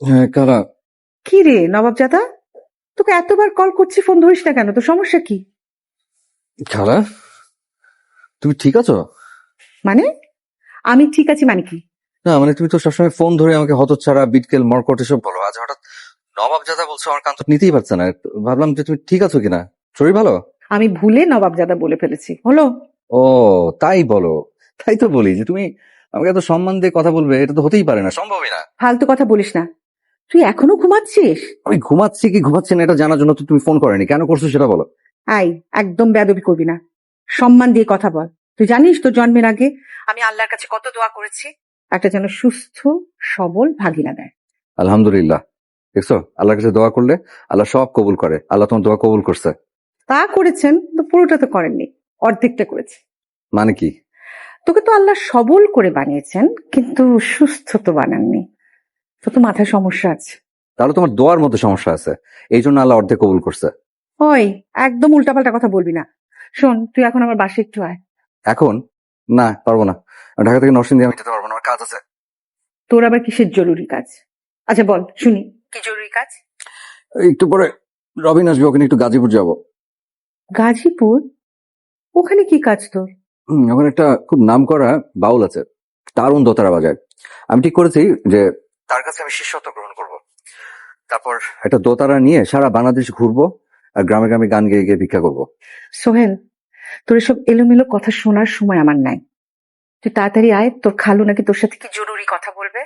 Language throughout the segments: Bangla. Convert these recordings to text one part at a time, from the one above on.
হ্যাঁ কারা? কি রে নবাবজাদা, তোকে এতবার কল করছি, ফোন ধরিস না কেন? তোর সমস্যা কি? খালা, তুমি ঠিক আছো? মানে আমি ঠিক আছি মানে কি? না মানে তুমি তো সবসময় ফোন ধরে আমাকে হতচ্ছাড়া বিটকেল মরকট এসব বলো, আজ হঠাৎ নবাবজাদা বলছো, আমার কান তো নিতেই পারছে না। ভাবলাম যে তুমি ঠিক আছো কিনা, শরীর ভালো? আমি ভুলে নবাবজাদা বলে ফেলেছি, হলো? ও তাই বলো। তাই তো বলি যে তুমি আমাকে এত সম্মান দিয়ে কথা বলবে, এটা তো হতেই পারে না, সম্ভবই না। ফালতু কথা বলিস না। তুই এখনো ঘুমাচ্ছিস? আমি ঘুমাচ্ছি কি ঘুমাচ্ছি না এটা জানার জন্য তো তুমি ফোন করেনি, কেন করছো সেটা বলো। আই, একদম বেয়াদবি করবি না, সম্মান দিয়ে কথা বল। তুই জানিস তোর জন্মের আগে আমি আল্লাহর কাছে কত দোয়া করেছি, একটা যেন সুস্থ সবল ভাগিনা দেয়। আলহামদুলিল্লাহ, দেখছো আল্লাহর কাছে দোয়া করলে আল্লাহ সব কবুল করে, আল্লাহ তোমার দোয়া কবুল করছে। তা করেছেন তো, পুরোটা তো করেননি, অর্ধেকটা করেছে। মানে কি? তোকে তো আল্লাহ সবল করে বানিয়েছেন, কিন্তু সুস্থ তো বানাননি। তো তো মাথায় সমস্যা আছে। তাহলে তোমার দোয়ার মধ্যে সমস্যা আছে, এই জন্য আল্লাহ অর্ধেক কবুল করছে। ওই, একদম উল্টাপাল্টা কথা বলবি না। শোন, তুই এখন আমার বাসায় একটু আয়। এখন? না পারবো না, ঢাকা থেকে নরসিংদী আমি যেতে পারবো না, আমার কাজ আছে। তোর আবার কিসের জরুরি কাজ? আচ্ছা বল শুনি, কি জরুরি কাজ? একটু পরে রবিন আসবে, ওখানে একটু গাজীপুর যাবো। গাজীপুর? ওখানে কি কাজ তোর? ওখানে একটা খুব নাম করা বাউল আছে, দারুণ দোতারা বাজায়। আমি ঠিক করেছি যে তার কাছে আমি শিষ্যত্ব গ্রহণ করব, তারপর একটা দোতারা নিয়ে সারা বাংলাদেশ ঘুরবো, আর গ্রামে গ্রামে গান গেয়ে গিয়ে ভিক্ষা করবো। সোহেল, তোর এসব এলোমেলো কথা শোনার সময় আমার নাই। তুই তাড়াতাড়ি আয়, তোর খালু নাকি তোর সাথে কি জরুরি কথা বলবে।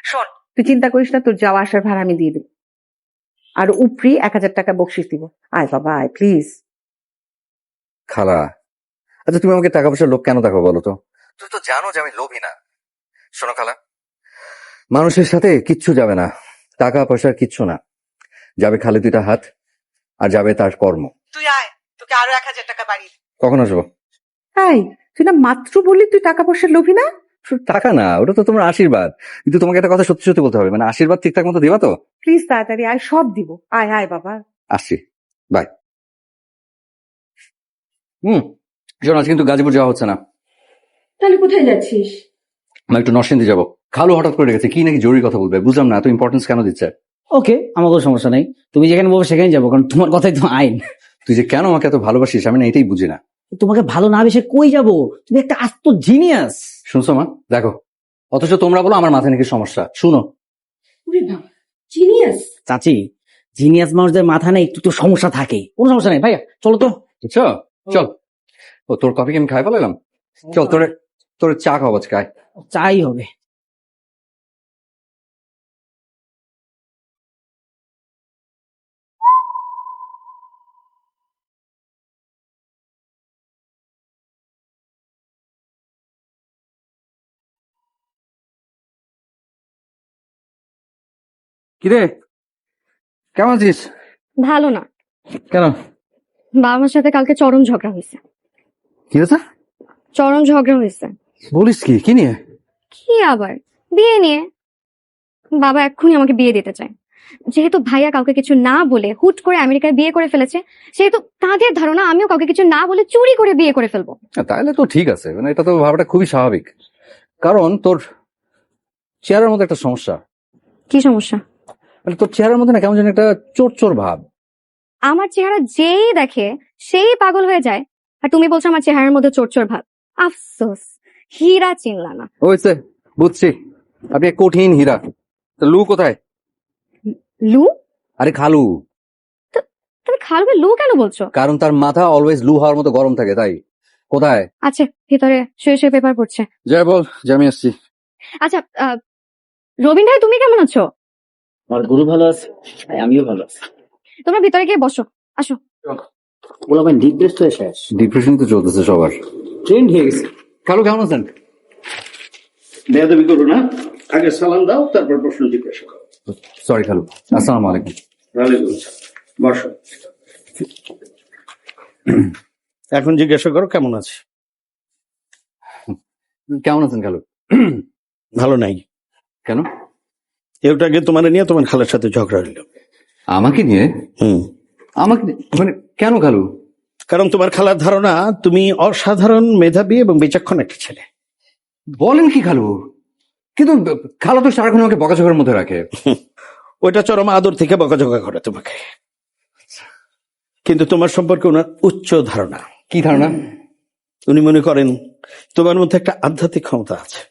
শোন, তুই চিন্তা করিস না, তোর যাওয়া আসার ভাড়া আমি দিয়ে দেব, আর উপরি 1,000 টাকা বকশিস দিব। আয় বাবা আয় প্লিজ। খালা, আচ্ছা তুমি আমাকে টাকা পয়সার লোভ কেন দেখো বলো তো? তুমি তো জানো যে আমি লোভী না। শোনো খালা, মানুষের সাথে কিচ্ছু যাবে না, টাকা পয়সা কিচ্ছু না, যাবে খালি দুইটা হাত, আর যাবে তার কর্ম। তুই আয়, তোকে আরো 1,000 টাকা বাড়িয়ে। কখন আসবো? এই, তুই না মাত্র বললি তুই টাকা পয়সার লোভী না? শুধু টাকা না, ওটা তো তোমার আশীর্বাদ, কিন্তু তোমাকে একটা কথা সত্যি সত্যি বলতে হবে, মানে আশীর্বাদ ঠিকঠাক মতো দিবা তো? প্লিজ তাড়াতাড়ি আয়, সব দিব। আয় আয় বাবা। আসছি, বাই। শোনো, আজ কিন্তু গাজীপুর যাওয়া হচ্ছে না। তাহলে কোথায় যাচ্ছিস? আমি একটু নরসিংদী যাবো। খালু হঠাৎ করে গেছে, কি নাকি জরুরি কথা বলবে, বুঝলাম না এত ইম্পর্টেন্স কেন দিচ্ছে। ওকে, আমার কোনো সমস্যা নেই, তুমি যেখানে বলবে সেখানে যাবো, কারণ তোমার কথাই তো আইন। তুই যে কেন আমাকে এত ভালোবাসিস আমি না এটাই বুঝি না। তোমাকে ভালো না বেশে কই যাবো, তুমি একটা আস্ত জিনিয়াস। শুনছো মা, দেখো, অথচ তোমরা বলো আমার মাথায় নাকি সমস্যা। শুনো জিনিয়াস? চাচি, জিনিয়াস মানুষদের মাথা নেই একটু তো সমস্যা থাকে, কোনো সমস্যা নেই ভাইয়া, চলো তো। বুঝছো, চল। ও তোর কফি আমি খাই ফেলাম, চল তোরে তোর চা খাওয়া আজকে, আয়। চাই হবে। কিরে, কেমন আছিস? ভালো না। কেন? বাবা মার সাথে কালকে চরম ঝগড়া হয়েছে। কি হয়েছে? চরম ঝগড়া হয়েছে। বলিস কি, কি নিয়ে? কি আবার? বিয়ে নিয়ে। বাবা এক্ষুনি আমাকে বিয়ে দিতে চায়। যেহেতু ভাইয়া কাউকে কিছু না বলে হুট করে আমেরিকায় বিয়ে করে ফেলেছে, সেহেতু তাদের ধারণা আমিও কাউকে কিছু না বলে চুরি করে বিয়ে করে ফেলবো। তাহলে তো ঠিক আছে, মানে এটা তো ভাবাটা খুবই স্বাভাবিক, কারণ তোর চেহারার মধ্যে একটা সমস্যা। কি সমস্যা? মানে তোর চেহারার মধ্যে না কেমন যেন একটা চোর চোর ভাব। আমার চেহারা যেই দেখে সেই পাগল হয়ে যায়, আর তুমি বলছো আমার চেহারার মধ্যে চোর চোর ভাব। আফসোস, হীরা চিনলা না। হয়েছে, বুঝছি, আপনি এক কঠিন হীরা। তো লু কোথায়? লু? আরে খালু। তুমি খালুকে লু কেন বলছো? কারণ তার মাথা অলওয়েজ লু হওয়ার মতো গরম থাকে, তাই। কোথায়? আচ্ছা, ভিতরে শুয়ে শুয়ে পেপার পড়ছে। যাই বল যে আমি আসছি। আচ্ছা, রবিন ভাই তুমি কেমন আছো? আমার গুরু ভালো আছে, আমিও ভালো আছি। তোমরা ভিতরে গিয়ে বসো, আসো। ওগুলো ভাই ডিপ্রেসড হয়ে শেষ, ডিপ্রেশন তো চলতেছে সবার। ট্রেন্ড হয়ে গেছে। খালু কেমন আছেন? বেয়াদবি করো না, আগে সালাম দাও তারপর প্রশ্ন জিজ্ঞাসা করো। সরি খালু, আসসালামু আলাইকুম। ওয়ালাইকুম আসসালাম। বসো। এখন জিজ্ঞাসা করো কেমন আছে। কেমন আছেন খালু? ভালো নাই। কেন? একটু আগে তোমার নিয়ে তোমার খালার সাথে ঝগড়া হইল। আমাকে নিয়ে? আমাকে মানে কেন খালু? কারণ তোমার খালার ধারণা তুমি অসাধারণ মেধাবী এবং বিচক্ষণ একটা ছেলে। বলেন কি খালু? কিন্তু খালা তো সারাক্ষণ আমাকে বকাঝকার মধ্যে রাখে। ওইটা চরম আদর থেকে বকাঝকা করে তোমাকে, কিন্তু তোমার সম্পর্কে ওনার উচ্চ ধারণা। কি ধারণা? উনি মনে করেন তোমার মধ্যে একটা আধ্যাত্মিক ক্ষমতা আছে।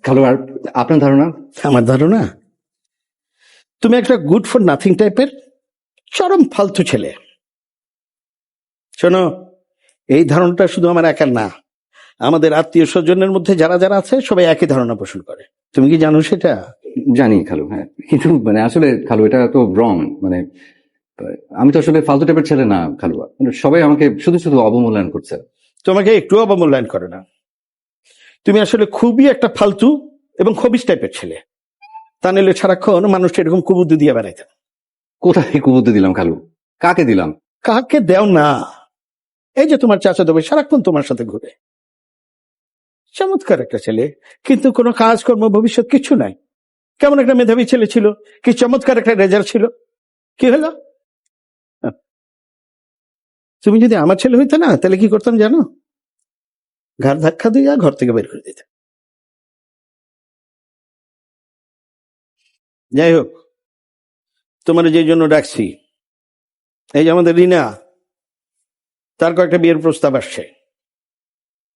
খালু আর আপনার ধারণা? আমার ধারণা তুমি একটা গুড ফর নাথিং টাইপের চরম ফালতু ছেলে। শোনো, এই ধারণাটা শুধু আমার একার না, আমাদের আত্মীয় স্বজনের মধ্যে যারা যারা আছে সবাই একই ধারণা পোষণ করে। তুমি কি জানো সেটা? জানি খালু, হ্যাঁ, কিন্তু মানে আসলে খালু এটা তো রং। মানে আমি তো আসলে ফালতু টাইপের ছেলে না খালু, মানে সবাই আমাকে শুধু শুধু অবমূল্যায়ন করছে। তোমাকে একটু অবমূল্যায়ন করে না। তুমি আসলে খুবই একটা ফালতু এবং খবিস টাইপের ছেলে। তা নিলে সারাক্ষণ মানুষ এরকম কুবুদ্ধি দিয়ে বেড়াইতে। কোথায় কুবুদ্ধি দিলাম খালু? কাকে দিলাম? কাকে দেও না, এই যে তোমার চাচা দেবে সারাক্ষণ তোমার সাথে ঘুরে। চমৎকার একটা ছেলে, কিন্তু কোনো কাজকর্ম ভবিষ্যৎ কিছু নাই। কেমন একটা মেধাবী ছেলে ছিল, কি চমৎকার একটা রেজাল্ট ছিল, কি হলো? তুমি যদি আমার ছেলে হইতে না, তাহলে কি করতাম জানো? ঘাড় ধাক্কা দিয়ে ঘর থেকে বের করে দিতাম। যাই হোক, তোমার যে জন্য ডাকছি, এই যে আমাদের রিনা, তার কয়েকটা বিয়ের প্রস্তাব আসছে।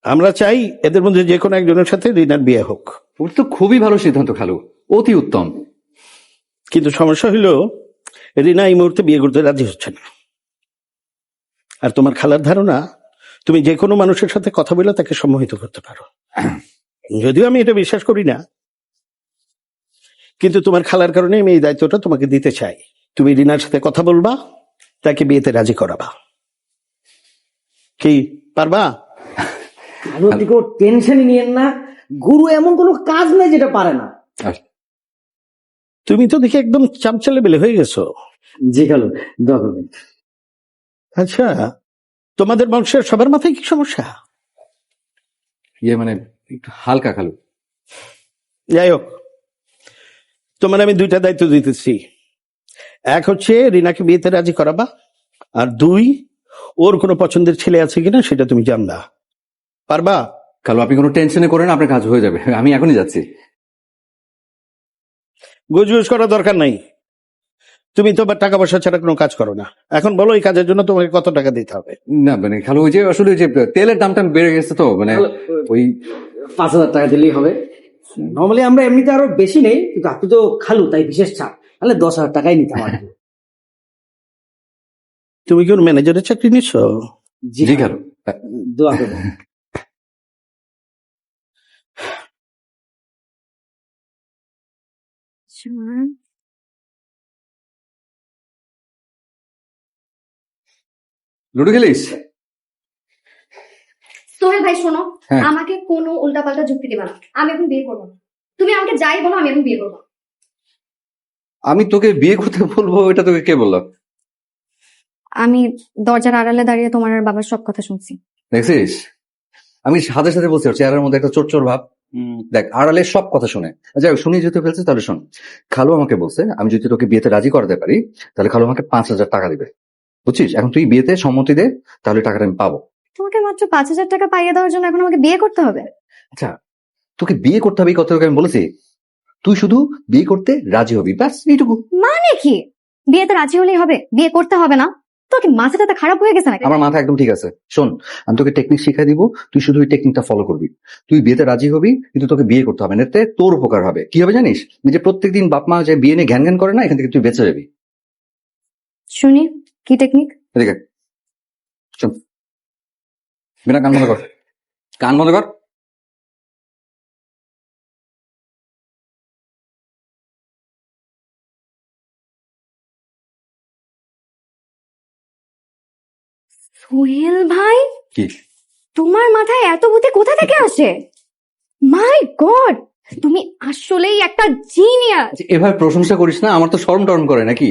আমরা চাই এদের মধ্যে যে কোনো একজনের সাথে রিনার বিয়ে হোক। ওটা তো খুবই ভালো সিদ্ধান্ত খালু, অতি উত্তম। কিন্তু সমস্যা হলো রিনা এই মুহূর্তে বিয়ে করতে রাজি হচ্ছে না। আর তোমার খালার ধারণা তুমি যে কোনো মানুষের সাথে কথা বলে তাকে সম্মোহিত করতে পারো। যদিও আমি এটা বিশ্বাস করি না, কিন্তু তোমার খালার কারণে আমি এই দায়িত্বটা তোমাকে দিতে চাই। তুমি রিনার সাথে কথা বলবা, তাকে বিয়েতে রাজি করাবা। কি পারবা? খালু আপনি কোনো টেনশনই নিয়েন না, গুরু এমন কোনো কাজ নেই যেটা পারে না। তুমি তো দেখি একদম চামচালে বেলে হয়ে গেছো। জি খালু, দোয়া করবেন। আচ্ছা, তোমাদের বংশের সবার মাথায় কি সমস্যা? মানে একটু হালকা খালু। যাই হোক, তোমার আমি দুইটা দায়িত্ব দিতেছি। এক হচ্ছে রিনাকে বিয়েতে রাজি করাবা, আর দুই, ওর কোনো পছন্দের ছেলে আছে কিনা সেটা তুমি জানবা। পারবা? খালু আপনি কোনো টেনশনে করেন, আপনার কাজ হয়ে যাবে, আমি এখনই যাচ্ছি। গুজগুজ করার দরকার নাই। তুমি তো টাকা পয়সা ছাড়া কোনো কাজ করো না। এখন বলো এই কাজের জন্য তোমাকে কত টাকা দিতে হবে? না মানে খালু, ওই যে আসলে ওই যে তেলের দামটা বেড়ে গেছে তো, মানে ওই 5,000 টাকা দিলেই হবে। নর্মালি আমরা এমনিতে আরো বেশি নেই, কিন্তু আপনি তো খালু তাই বিশেষ ছাড়, তাহলে 10,000 টাকাই নিতে আমার। তুমি কি ওর ম্যানেজারের চাকরি নিচ্ছ? জি খালু। দোয়া করবেন। লুডো খেলিস? সোহেল ভাই শোনো, হ্যাঁ। আমাকে কোনো উল্টাপাল্টা যুক্তি দিবা না। আমি এখন বিয়ে করবো না। তুমি আমাকে যাই বলো, আমি এখন বিয়ে করবো না। আমি তোকে বিয়ে করতে বলবো, এটা তোকে কে বললো? আমি দরজার আড়ালে দাঁড়িয়ে তোমার আর বাবার সব কথা শুনছি। দেখছিস, আমি সাথে সাথে বলছি ওর চেহারার মধ্যে একটা চোর চোর ভাব। দেখ, আড়ালে সব কথা শুনে। যাই হোক, শুনিয়ে যেতে ফেলছে, তাহলে শোন। খালু আমাকে বলছে আমি যদি তোকে বিয়েতে রাজি করাতে পারি, তাহলে খালু আমাকে 5,000 টাকা দিবে, বুঝছিস? এখন তুই বিয়েতে সম্মতি দে, তাহলে টাকাটা আমি পাবো। তোমাকে মাত্র 5,000 টাকা পাইয়ে দেওয়ার জন্য এখন আমাকে বিয়ে করতে হবে? আচ্ছা, তোকে বিয়ে করতে হবে এই কথা তোকে আমি বলেছি? তুই শুধু বিয়ে করতে রাজি হবি, ব্যাস এইটুকু। মানে কি, বিয়েতে রাজি হলেই হবে, বিয়ে করতে হবে না? তোর কি মাথাটা খারাপ হয়ে গেছে নাকি? আমার মাথা একদম ঠিক আছে। শোন, আমি তোকে টেকনিক শিখাই দিব, তুই শুধু ওই টেকনিকটা ফলো করবি। তুই বিয়েতে রাজি হবি, কিন্তু তোকে বিয়ে করতে হবে না, এতে তোর উপকার হবে। কি হবে জানিস? যে প্রত্যেকদিন বাপ মা যে বিয়ে নিয়ে ঘ্যান ঘ্যান করে না, এখান থেকে তুই বেঁচে যাবি। শুনি, কি টেকনিক? এদিকে শোন, বিনা কান বন্ধ কর, কান বন্ধ কর। সোহেল ভাই, কি? তোমার মাথায় এত বুদ্ধি কোথা থেকে আসে? মাই গড, তুমি আসলেই একটা জিনিয়াস। এভাবে প্রশংসা করিস না, আমার তো শরম টরম করে নাকি।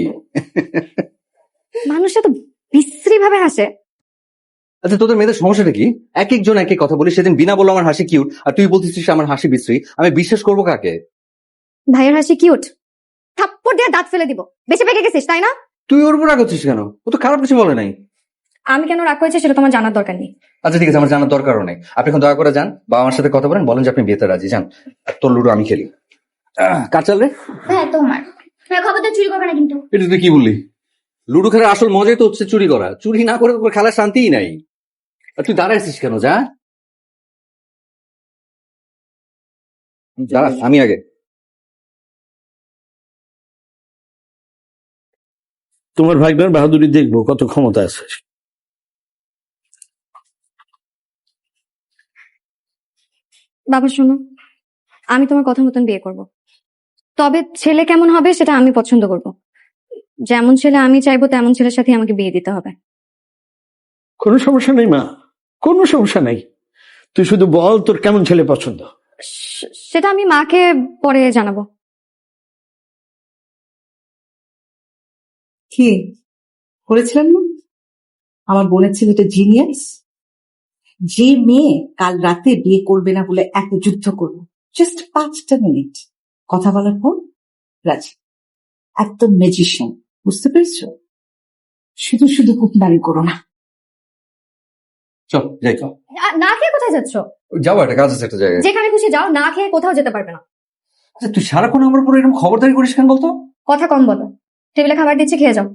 মানুষটা তো বিশ্রী ভাবে হাসে। আচ্ছা, তোদের মেয়েদের সমস্যাটা কি? এক একজন এক এক কথা বলি। সেদিন বিনা বললো আমার হাসি কিউট, আর তুই বলতেছিস আমার হাসি বিশ্রী। আমি বিশ্বাস করবো কাকে? ভাইয়ের হাসি কিউট, থাপ্পড় দিয়ে দাঁত ফেলে দিব। বেশি পেকে গেছিস তাই না? তুই ওর উপর রাগ হচ্ছিস কেন? ও তো খারাপ কিছু বলে নাই। আমি কেন রাগ করেছি সেটা তোমার জানার দরকার নেই। আচ্ছা ঠিক আছে, আমার জানার দরকারও নেই। আপনি এখন দয়া করে যান, বাবা আমার সাথে কথা বলেন, বলেন যে আপনি বিয়েতে রাজি। যান, আর তোর লুডো আমি খেলি। কার চাল রে? হ্যাঁ তোমার। হ্যাঁ খবরদার চুরি করবে না কিন্তু। এটা তুই কি বললি? লুডো খেলার আসল মজাই তো হচ্ছে চুরি করা। চুরি না করে তোর খেলার শান্তিই নাই। আর তুই দাঁড়াইছিস কেন? যা দাঁড়া, আমি আগে। তোমার ভাইটার বাহাদুরি দেখবো কত ক্ষমতা আছে। বাবা শোনো, আমি তোমার কথা মতন বিয়ে করব, তবে ছেলে কেমন হবে সেটা আমি পছন্দ করব। যেমন ছেলে আমি চাইবো তেমন ছেলের সাথে আমাকে বিয়ে দিতে হবে। কোনো সমস্যা নেই মা, কোনো সমস্যা নেই। তুই শুধু বল তোর কেমন ছেলে পছন্দ। সেটা আমি মাকে পরে জানাবো। কি করেছিলেন না? আমার বোনের ছেলেটা জিনিয়াস। যে মেয়ে কাল রাতে বিয়ে করবে না বলে এত যুদ্ধ করবো, জাস্ট 5টা মিনিট কথা বলার পর রাজি। একদম ম্যাজিশিয়ান, বুঝতে পেরেছো? শুধু শুধু হুকুমদারি করো না। চল যাই, চল। না খেয়ে কোথায় যাচ্ছ? যাবো, একটা কাজ আছে একটা জায়গায়। যেখানে খুশি যাও, না খেয়ে কোথাও যেতে পারবে না। আচ্ছা, তুই সারাক্ষণ আমার উপর এরকম খবরদারি করিস কেন বলতো? কথা কম বলো, টেবিলে খাবার দিচ্ছি, খেয়ে যাও।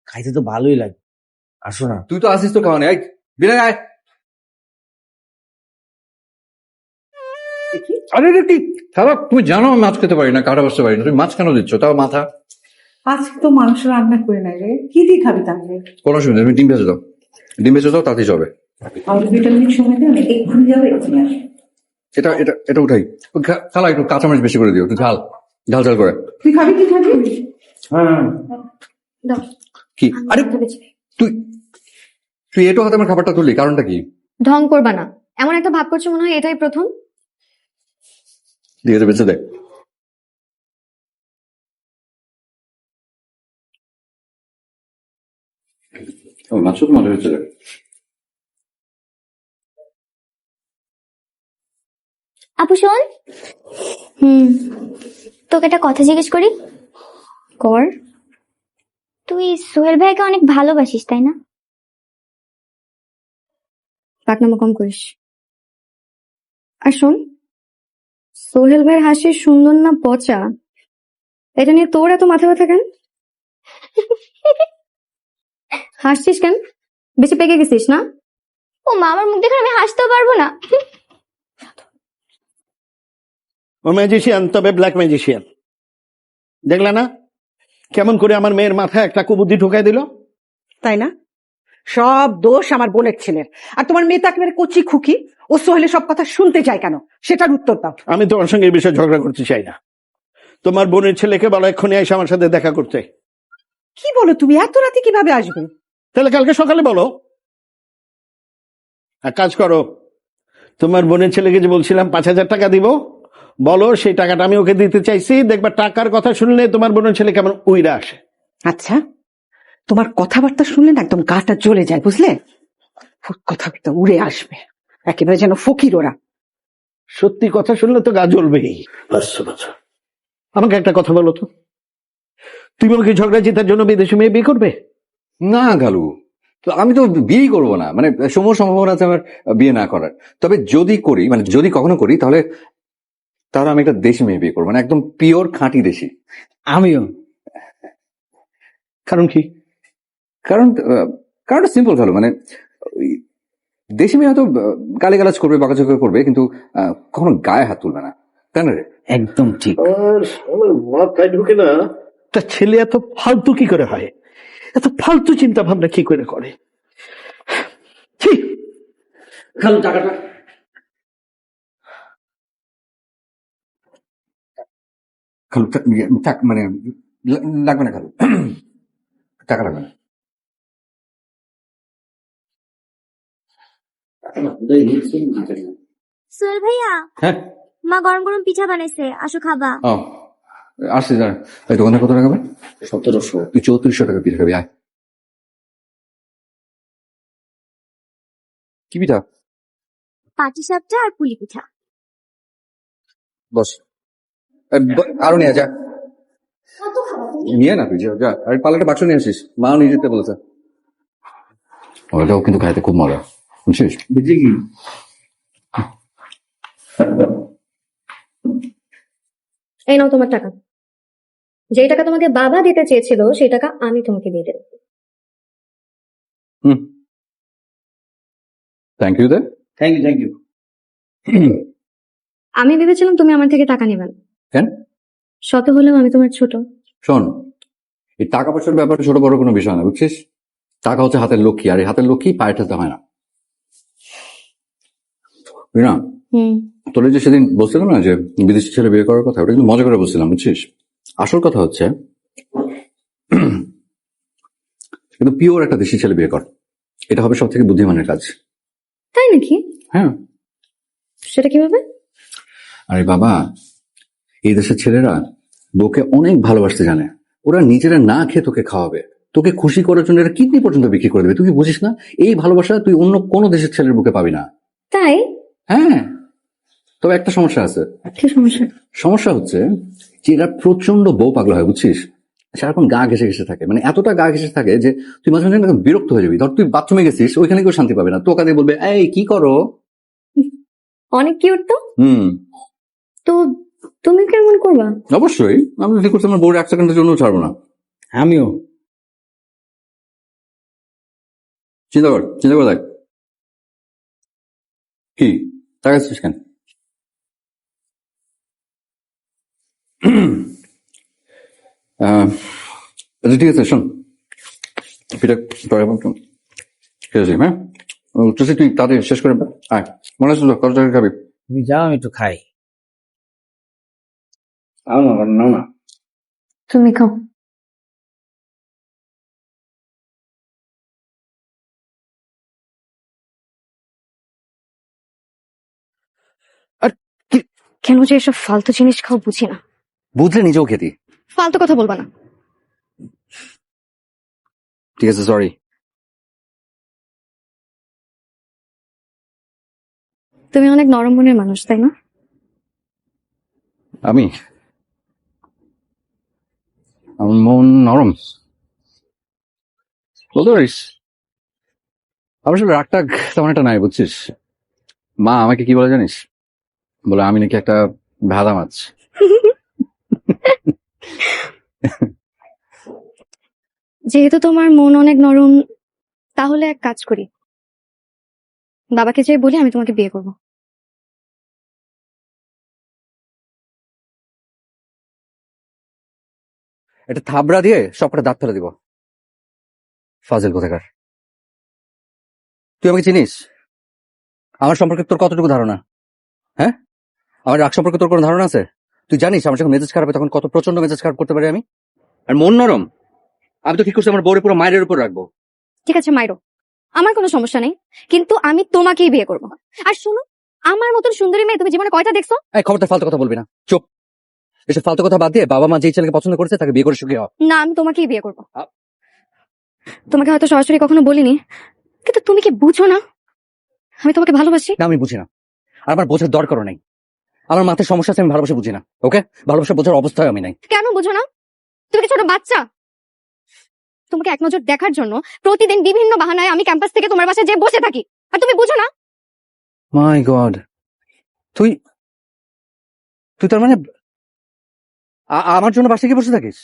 খাইতে তো ভালোই লাগে, আসো না। তুই তো আসিস তো খাওয়ানে। এই বিনা আয়। আরে রে কি খারাপ, তুমি জানো আমি মাছ খেতে পারি না, কাটা বসতে পারি না, তুমি মাছ কেন দিচ্ছ? তাও মাথা। আজকে তো মাংস রান্না করে নাই রে, কি দিয়ে খাবি তাহলে? কোনো অসুবিধা নেই, তুমি ডিম ভেজে দাও। ডিম ভেজে দাও, তাতেই চলবে। আমার 2টা মিনিট সময় দিয়ে আমি এক্ষুনি যাবো, এক্ষুনি আসবো। এটা এটা এটা উঠাই। খালা একটু কাঁচামরিচ বেশি করে দিও, একটু ঝাল ঝাল ঝাল করে। তুই খাবি কি খাবি? হ্যাঁ, দাও। কি? আরে তুই তুই এটো হাতে আমার খাবারটা তুললি, কারণটা কি? ঢং করবা না, এমন একটা ভাব করছো মনে হয় এটাই প্রথম। দিয়ে দে, বেঁচে দে। মাছ তো মজা হচ্ছে। আপু শোন, তোকে একটা কথা জিজ্ঞেস করি। কর। তুই সোহেল ভাইকে অনেক ভালোবাসিস তাই না? পাকনামো কম করিস। আর শোন, সোহেল ভাইয়ের হাসি সুন্দর না পচা, এটা নিয়ে তোর এত মাথা ব্যথা কেন? হাসছিস কেন? বেশি পেকে গেছিস না? ও মা, আমার মুখ দেখে আমি হাসতেও পারবো না। ও ম্যাজিশিয়ান, তবে ব্ল্যাক ম্যাজিশিয়ান। দেখলে না কেমন করে আমার মেয়ের মাথায় একটা কুবুদ্ধি ঢুকাই দিল? তাই না? সব দোষ আমার বোনের ছেলের। আর তোমার মেয়ে তো একেবারে কচি খুকি, ও সোহেলের সব কথা শুনতে চায় কেন সেটার উত্তর দাও। আমি তোমার সঙ্গে এই বিষয়ে ঝগড়া করতে চাই না। তোমার বোনের ছেলেকে বলো এক্ষুনি এসে আমার সাথে দেখা করতে। কি বলো তুমি? এত রাতে কিভাবে আসবে? তাহলে কালকে সকালে বলো। এক কাজ করো, তোমার বোনের ছেলেকে যে বলছিলাম 5,000 টাকা দিব, বলো সেই টাকাটা আমি ওকে দিতে চাইছি। দেখবা টাকার কথা শুনলে তোমার বোনের ছেলে কেমন উইরা আসে। আচ্ছা, তোমার কথাবার্তা শুনলে না একদম গাটা জ্বলে যায়, বুঝলে? কথাবার্তা উড়ে আসবে, একেবারে যেন ফকির ওরা। সত্যি কথা শুনলে তো গা জ্বলবেই। আচ্ছা, আমাকে একটা কথা বলো তো, তুমি আমাকে ঝগড়া জেতার জন্য বিদেশি মেয়ে বিয়ে করবে? না গালু, তো আমি তো বিয়েই করবো না, মানে সম্ভাবনা আছে আমার বিয়ে না করার। তবে যদি করি, মানে যদি কখনো করি, তাহলে আমি একটা দেশি মেয়ে বিয়ে করবো, মানে একদম পিওর খাঁটি দেশি। আমিও। কারণ কি? কারণটা সিম্পল গালু, মানে ওই দেশি মেয়ে হয়তো গালিগালাজ করবে, বকাঝকা করবে, কিন্তু কখনো গায়ে হাত তুলবে না, তাই না রে? একদম ঠিক। আমার মাথায় ঢুকে না, তা ছেলে এত ফালতু কি করে হয়? এত ফালতু চিন্তা ভাবনা কি করে করে? ছি! খালু টাকাটা। খালু মানে লাগবে না খালু, টাকা লাগবে না। সোহেল ভাইয়া, হ্যাঁ, মা গরম গরম পিঠা বানাইছে, আসো খাবা। ও আসছি, দাঁড়া। এই দোকানে কত টাকা হবে? 1700। তুই 3400 টাকা পিঠা খাবি, আয়। কি পিঠা? পাটি সাপটা আর পুলি পিঠা। বস। আরো নিয়ে যা, কত খাবো? নিয়ে না তুই যা, আর পালাটা বাক্স নিয়ে আসিস, মাও নিয়ে যেতে বলেছে। ওটাও কিন্তু খাইতে খুব মজা, বুঝছিস? বুঝলি কি? এই নাও তোমার টাকা। যেই টাকা তোমাকে বাবা দিতে চেয়েছিল সেই টাকা আমি তোমাকে দিয়ে দেব। হুম, থ্যাংক ইউ দে। Thank you, thank you. আমি ভেবেছিলাম তুমি আমার থেকে টাকা নেবে না। কেন? শত হলেও আমি তোমার ছোট। শোন, এই টাকা পয়সার ব্যাপারে ছোট বড় কোনো বিষয় না, বুঝছিস? টাকা হচ্ছে হাতের লক্ষ্মী, আর এই হাতের লক্ষ্মী পায়ে ঠেলতে হয় না। না, হুম। তোর এই যে সেদিন বলছিলাম না যে বিদেশি ছেলে বিয়ে করার কথা, ওটা কিন্তু মজা করে বলছিলাম, বুঝছিস? আসল কথা হচ্ছে কিন্তু পিওর একটা দেশি ছেলে বিয়ে কর, এটা হবে সব থেকে বুদ্ধিমানের কাজ। তাই নাকি? হ্যাঁ। সেটা কিভাবে? আরে বাবা, এই দেশের ছেলেরা বউকে অনেক ভালোবাসতে জানে। ওরা নিজেরা না খেয়ে তোকে খাওয়াবে, তোকে খুশি করার জন্য এরা কিডনি পর্যন্ত বিক্রি করে দেবে। তুই কি বুঝিস না? এই ভালোবাসা তুই অন্য কোনো দেশের ছেলের বুকে পাবি না। তাই? হ্যাঁ, তবে একটা সমস্যা আছে। কি সমস্যা? সমস্যা হচ্ছে যে এরা প্রচন্ড বউ পাগলা হয়, বুঝছিস? সারাক্ষণ গা ঘেসে ঘেসে থাকে, মানে এতটা গা ঘেসে থাকে যে তুই মাঝে মাঝে একদম বিরক্ত হয়ে যাবি। ধর তুই বাথরুমে গেছিস, ওইখানে কেউ শান্তি পাবে না, তোকে দিয়ে বলবে এই কি করো। অনেক কিউট তো। হুম, তো তুমি কেমন করবা? অবশ্যই। আমি ঠিক করছি, আমার বউর এক সেকেন্ডের জন্য ছাড়বো না। আমিও। চিন্তা কর, চিন্তা করে দেখ। কি তাকাচ্ছিস কেন? আচ্ছা ঠিক আছে, শোন, পিঠা টয় এবং ঠিক আছে, হ্যাঁ উঠতেছি, তুই তাড়াতাড়ি শেষ করে আয়। মনে আছে তো কত টাকা খাবি? তুমি যাও, আমি একটু খাই। নাও না, নাও না। তুমি খাও। আর কি কেন যে এসব ফালতু জিনিস খাও বুঝি না। বুঝলে নিজেও খেতি। ফালতু কথা বলবা না। ঠিক আছে, সরি। তুমি অনেক নরম মনের মানুষ, তাই না? আমি, আমার মন নরম বলতে পারিস। অবশ্য রাগটাগ তেমন একটা নাই, বুঝছিস? মা আমাকে কি বলে জানিস? বলে আমি নাকি একটা ভেদা মাছ। যেহেতু তোমার মন অনেক নরম, তাহলে এক কাজ করি, বাবাকে যেয়ে বলি আমি তোমাকে বিয়ে করব। এটা থাবড়া দিয়ে সবকটা দাঁত ফেলে দিব। ফাজিল কোথাকার। তুই আমাকে চিনিস? আমার সম্পর্কে তোর কতটুকু ধারণা? হ্যাঁ, আমার রাগ সম্পর্কে তোর কোনো ধারণা আছে? তুই জানিস আমার যখন মেজাজ খারাপ হয় তখন কত প্রচন্ড মেজাজ খারাপ করতে পারি আমি? আর মন নরম, আমি তো ঠিক করছি আমার বউরে পুরো মায়ের উপর রাখবো। ঠিক আছে মাইরো, আমার কোনো সমস্যা নেই, কিন্তু আমি তোমাকেই বিয়ে করব। আর শোনো, আমার মতন সুন্দরী মেয়ে তুমি জীবনে কয়টা দেখছো? এই খবরদার ফালতু কথা বলবি না, চুপ। এসব ফালতু কথা বাদ দিয়ে বাবা মা যেই ছেলেকে পছন্দ করেছে তাকে বিয়ে করে সুখী হ। না, আমি তোমাকেই বিয়ে করব। আ- তোমাকে হয়তো সরাসরি কখনো বলিনি, কিন্তু তুমি কি বুঝো না আমি তোমাকে ভালোবাসি? না, আমি বুঝি না, আর আমার বোঝার দরকারও নেই। আমার মাথায় সমস্যা আছে, আমি ভালোবাসা বুঝি না। ওকে, ভালোবাসা বোঝার অবস্থায় আমি নাই। কেন বুঝো না? তুমি কি ছোট বাচ্চা? তোমাকে এক নজর দেখার জন্য প্রতিদিন বিভিন্ন বাহানায় আমি ক্যাম্পাস থেকে তোমার বাসায় যেয়ে বসে থাকি, আর তুমি বুঝো না? মাই গড, তুই তুই তার মানে আমার জন্য বাসায় গিয়ে বসে থাকিস?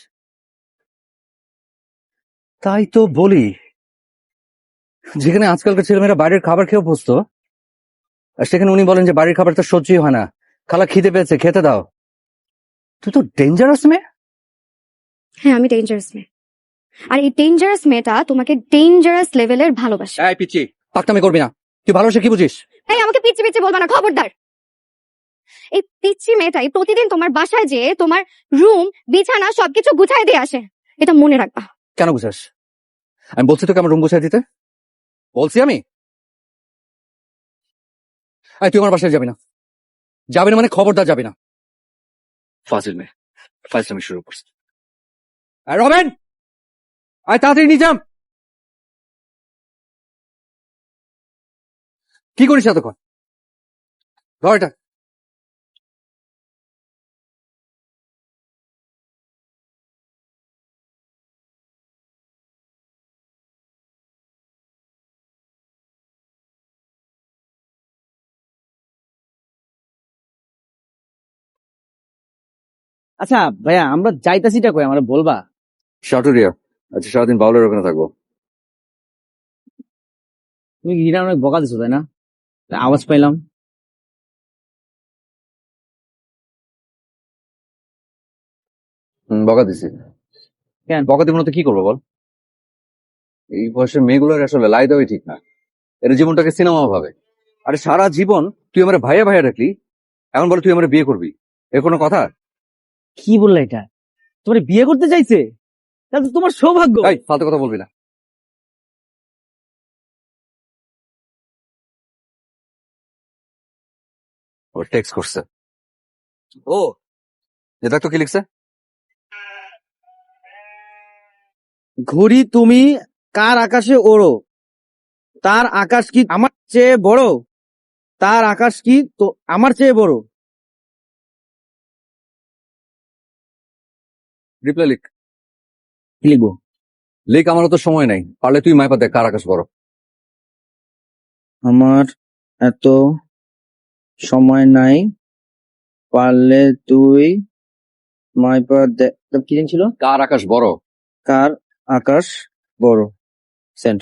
তাই তো বলি, যেখানে আজকালকার ছেলেমেয়েরা বাইরের খাবার খেয়ে অভ্যস্ত, আর সেখানে উনি বলেন যে বাড়ির খাবার তো সহ্যই হয় না, খালা খিদে পেয়েছে খেতে দাও। তুই তো ডেঞ্জারাস মেয়ে। হ্যাঁ, আমি ডেঞ্জারাস মেয়ে, আর এই ডেঞ্জারাস মেয়েটা তোমাকে ডেঞ্জারাস লেভেলের ভালোবাসে। এই পিচ্ছি, পাকতামি করবি না। তুই ভালোবাসা কি বুঝিস? এই আমাকে পিচ্ছি পিচ্ছি বলবা না, খবরদার। এই পিচ্ছি মেয়েটাই প্রতিদিন তোমার বাসায় যেয়ে তোমার রুম বিছানা সবকিছু গুছাই দিয়ে আসে, এটা মনে রাখবা। কেন বুঝাস? আমি বলছি তোকে আমার রুম গুছাই দিতে, বলছি আমি। এই তুই আমার বাসায় যাবি না, যাবি না মানে খবরদার যাবি না। ফাজিল মেয়ে, ফাজলামি শুরু করছে। আর রবেন, আয় তাড়াতাড়ি নিয়ে যাম। কি করিস এতক্ষণ? ধর এটা। আচ্ছা ভাইয়া, আমরা যাইতাছিটা কই, আমরা বলবা? সাটুরিয়া। আচ্ছা, সারাদিন বাউলের ওখানে থাকবো। তুমি হিরা অনেক বকা দিছো তাই না? আওয়াজ পাইলাম। বকা দিছি। কেন? বকা দিব না তো কি করবো বল? এই বয়সের মেয়েগুলোর আসলে লাই দেওয়াই ঠিক না। এর জীবনটাকে সিনেমা ভাবে। আরে সারা জীবন তুই আমার ভাইয়া ভাইয়া রাখলি, এখন বলে তুই আমার বিয়ে করবি, এর কোনো কথা? কি বললা এটা? তোমার বিয়ে করতে চাইছে? তাহলে তো তোমার সৌভাগ্য। এই ফালতু কথা বলবি না। ও টেক্সট করছে। ও যে দেখ তো কি লিখছে। ঘুড়ি তুমি কার আকাশে ওড়ো, তার আকাশ কি আমার চেয়ে বড়? তার আকাশ কি তো আমার চেয়ে বড়? রিপ্লাই লিখ। কি লিখবো? লিখ, আমারও তো সময় নাই, পারলে তুই মাইপা দেখ কার আকাশ বড়। আমার এত সময় নাই, পারলে তুই মাইপা দেখ। কি ছিল? কার আকাশ বড়। কার আকাশ বড়। সেন্ট।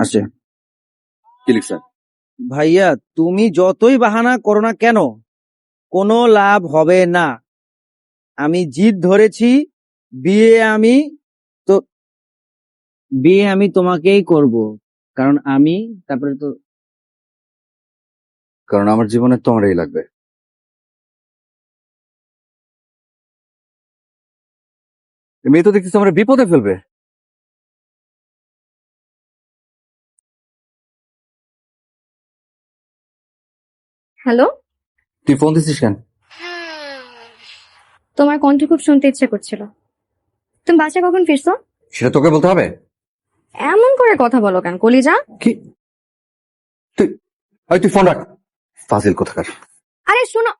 আছে। কি লিখছে? ভাইয়া, তুমি যতই বাহানা করো না কেন, কোনো লাভ হবে না। আমি জিদ ধরেছি, বিয়ে আমি তো বিয়ে আমি তোমাকেই করব, কারণ আমি তারপরে তো কারণ আমার জীবনে তোমারই লাগবে। এই মেয়ে তো দেখতেছি আমার বিপদে ফেলবে। হ্যালো, তুই ফোন দিছিস কেন? তোমার কণ্ঠ খুব শুনতে ইচ্ছে করছিল। তুমি বাসায় কখন ফিরছো? সেটা তোকে বলতে হবে? এমন করে কথা বলো কেন কলিজা? কি তুই তুই ফোন রাখ, ফাজিল কোথাকার। আরে শোনো,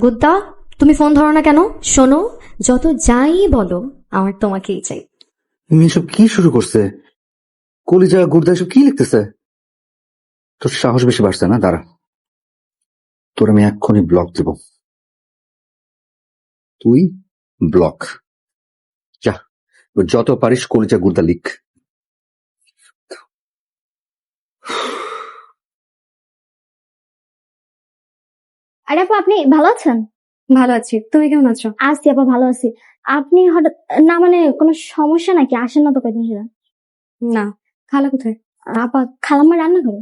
গুদ্দা তুমি ফোন ধরো না কেন? শোনো, যত যাই বলো আমার তোমাকেই চাই। তুমি এসব কি শুরু করছে? কলিজা গুর্দা এসব কি লিখতেছে? তোর সাহস বেশি বাড়ছে না? দাঁড়া, তোর আমি এক্ষুনি ব্লক দেব। তুই ব্লক যা, যত পারিস কলিজা গুর্দা লিখ। আরে আপু, আপনি ভালো আছেন? ভালো আছি, তুমি কেমন আছো? আছি আপা, ভালো আছি। আপনি হঠাৎ, না মানে কোনো সমস্যা নাকি? আসেন না তো কয়দিন ধরে। না, খালা কোথায়? আপা, খালাম্মা রান্না করে।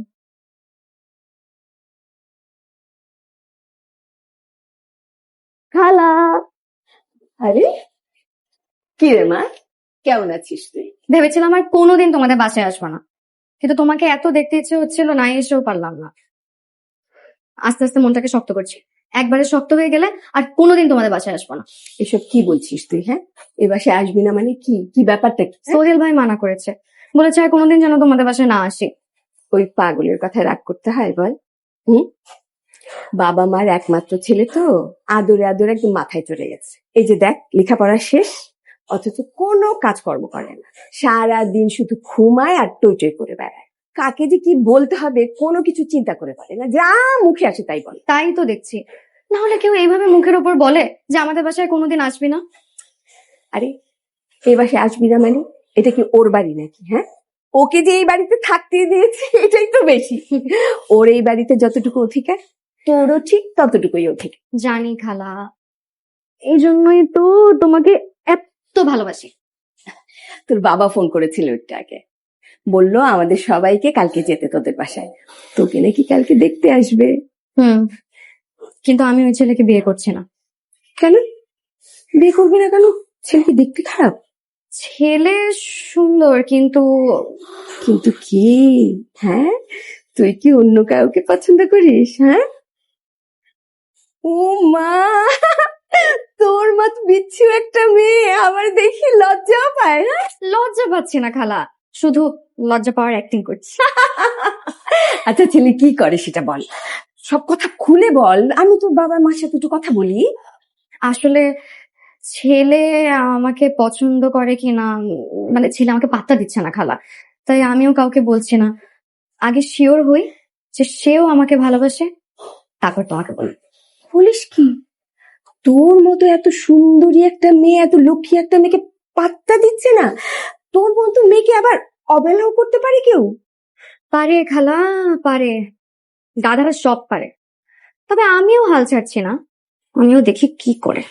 খালা। আরে কি রে মা, কেমন আছিস তুই? ভেবেছিলাম আর কোনোদিন তোমাদের বাসায় আসবো না, কিন্তু তোমাকে এত দেখতে ইচ্ছে হচ্ছিল না, এসেও পারলাম না। আস্তে আস্তে মনটাকে শক্ত করছি, একবারে শক্ত হয়ে গেলে আর কোনোদিন তোমাদের বাসায় আসবো না। এসব কি বলছিস তুই? হ্যাঁ, এ বাসায় আসবি না মানে কি? কি ব্যাপারটা কি? সোহেল ভাই মানা করেছে, বলেছে আর কোনোদিন যেন তোমাদের বাসায় না আসি। ওই পাগলের কথায় রাগ করতে হয় বল? হুম, বাবা মার একমাত্র ছেলে তো, আদরে আদরে একদম মাথায় চড়ে গেছে। এই যে দেখ, লেখাপড়া শেষ, অথচ কোনো কাজকর্ম করে না, সারা দিন শুধু ঘুমায় আর টইটই করে বেড়ায়। কাকে যে কি বলতে হবে কোনো কিছু চিন্তা করে পারে না, যা মুখে আসে তাই বলে। তাই তো দেখছি, না হলে কেউ এইভাবে মুখের ওপর বলে যে আমাদের বাসায় কোনোদিন আসবি না? আরে এই বাসায় আসবি না মানে এটা কি ওর বাড়ি নাকি? হ্যাঁ, ওকে যে এই বাড়িতে থাকতে দিয়েছে এটাই তো বেশি। ওর এই বাড়িতে যতটুকু অধিকার, তোরও ঠিক ততটুকুই অধিকার। জানি খালা, এই জন্যই তো তোমাকে এত ভালোবাসি। তোর বাবা ফোন করেছিল একটু আগে, বললো আমাদের সবাইকে কালকে যেতে তোদের বাসায়, তোকে নাকি কালকে দেখতে আসবে। কিন্তু আমি ওই ছেলেকে বিয়ে করছি না। কেন বিয়ে করবি না কেন? ছেলে কি দেখতে খারাপ? ছেলে সুন্দর, কিন্তু কিন্তু কি? হ্যাঁ, তুই কি অন্য কাউকে পছন্দ করিস? হ্যাঁ, ও মা, তোর মত বিচ্ছু একটা মেয়ে আমার দেখি লজ্জাও পায়। হ্যাঁ, লজ্জা পাচ্ছি না খালা, শুধু লজ্জা পাওয়ার অ্যাক্টিং করছি। আচ্ছা ছেলে কি করে সেটা বল, সব কথা খুলে বল, আমি তোর বাবার মার সাথে একটু কথা বলি। আসলে ছেলে আমাকে পছন্দ করে কিনা, মানে ছেলে আমাকে পাত্তা দিচ্ছে না খালা, তাই আমিও কাউকে বলছি না। আগে শিওর হই যে সেও আমাকে ভালোবাসে, তারপর তোমাকে বলবো। বলিস কি? তোর মতো এত সুন্দরী একটা মেয়ে, এত লক্ষ্মী একটা মেয়েকে পাত্তা দিচ্ছে না? তোর মতো মেয়েকে আবার অবহেলাও করতে পারে কেউ? পারে খালা, পারে, দাদারা সব পারে। তবে আমিও হাল ছাড়ছি না, আমিও দেখি কি করে।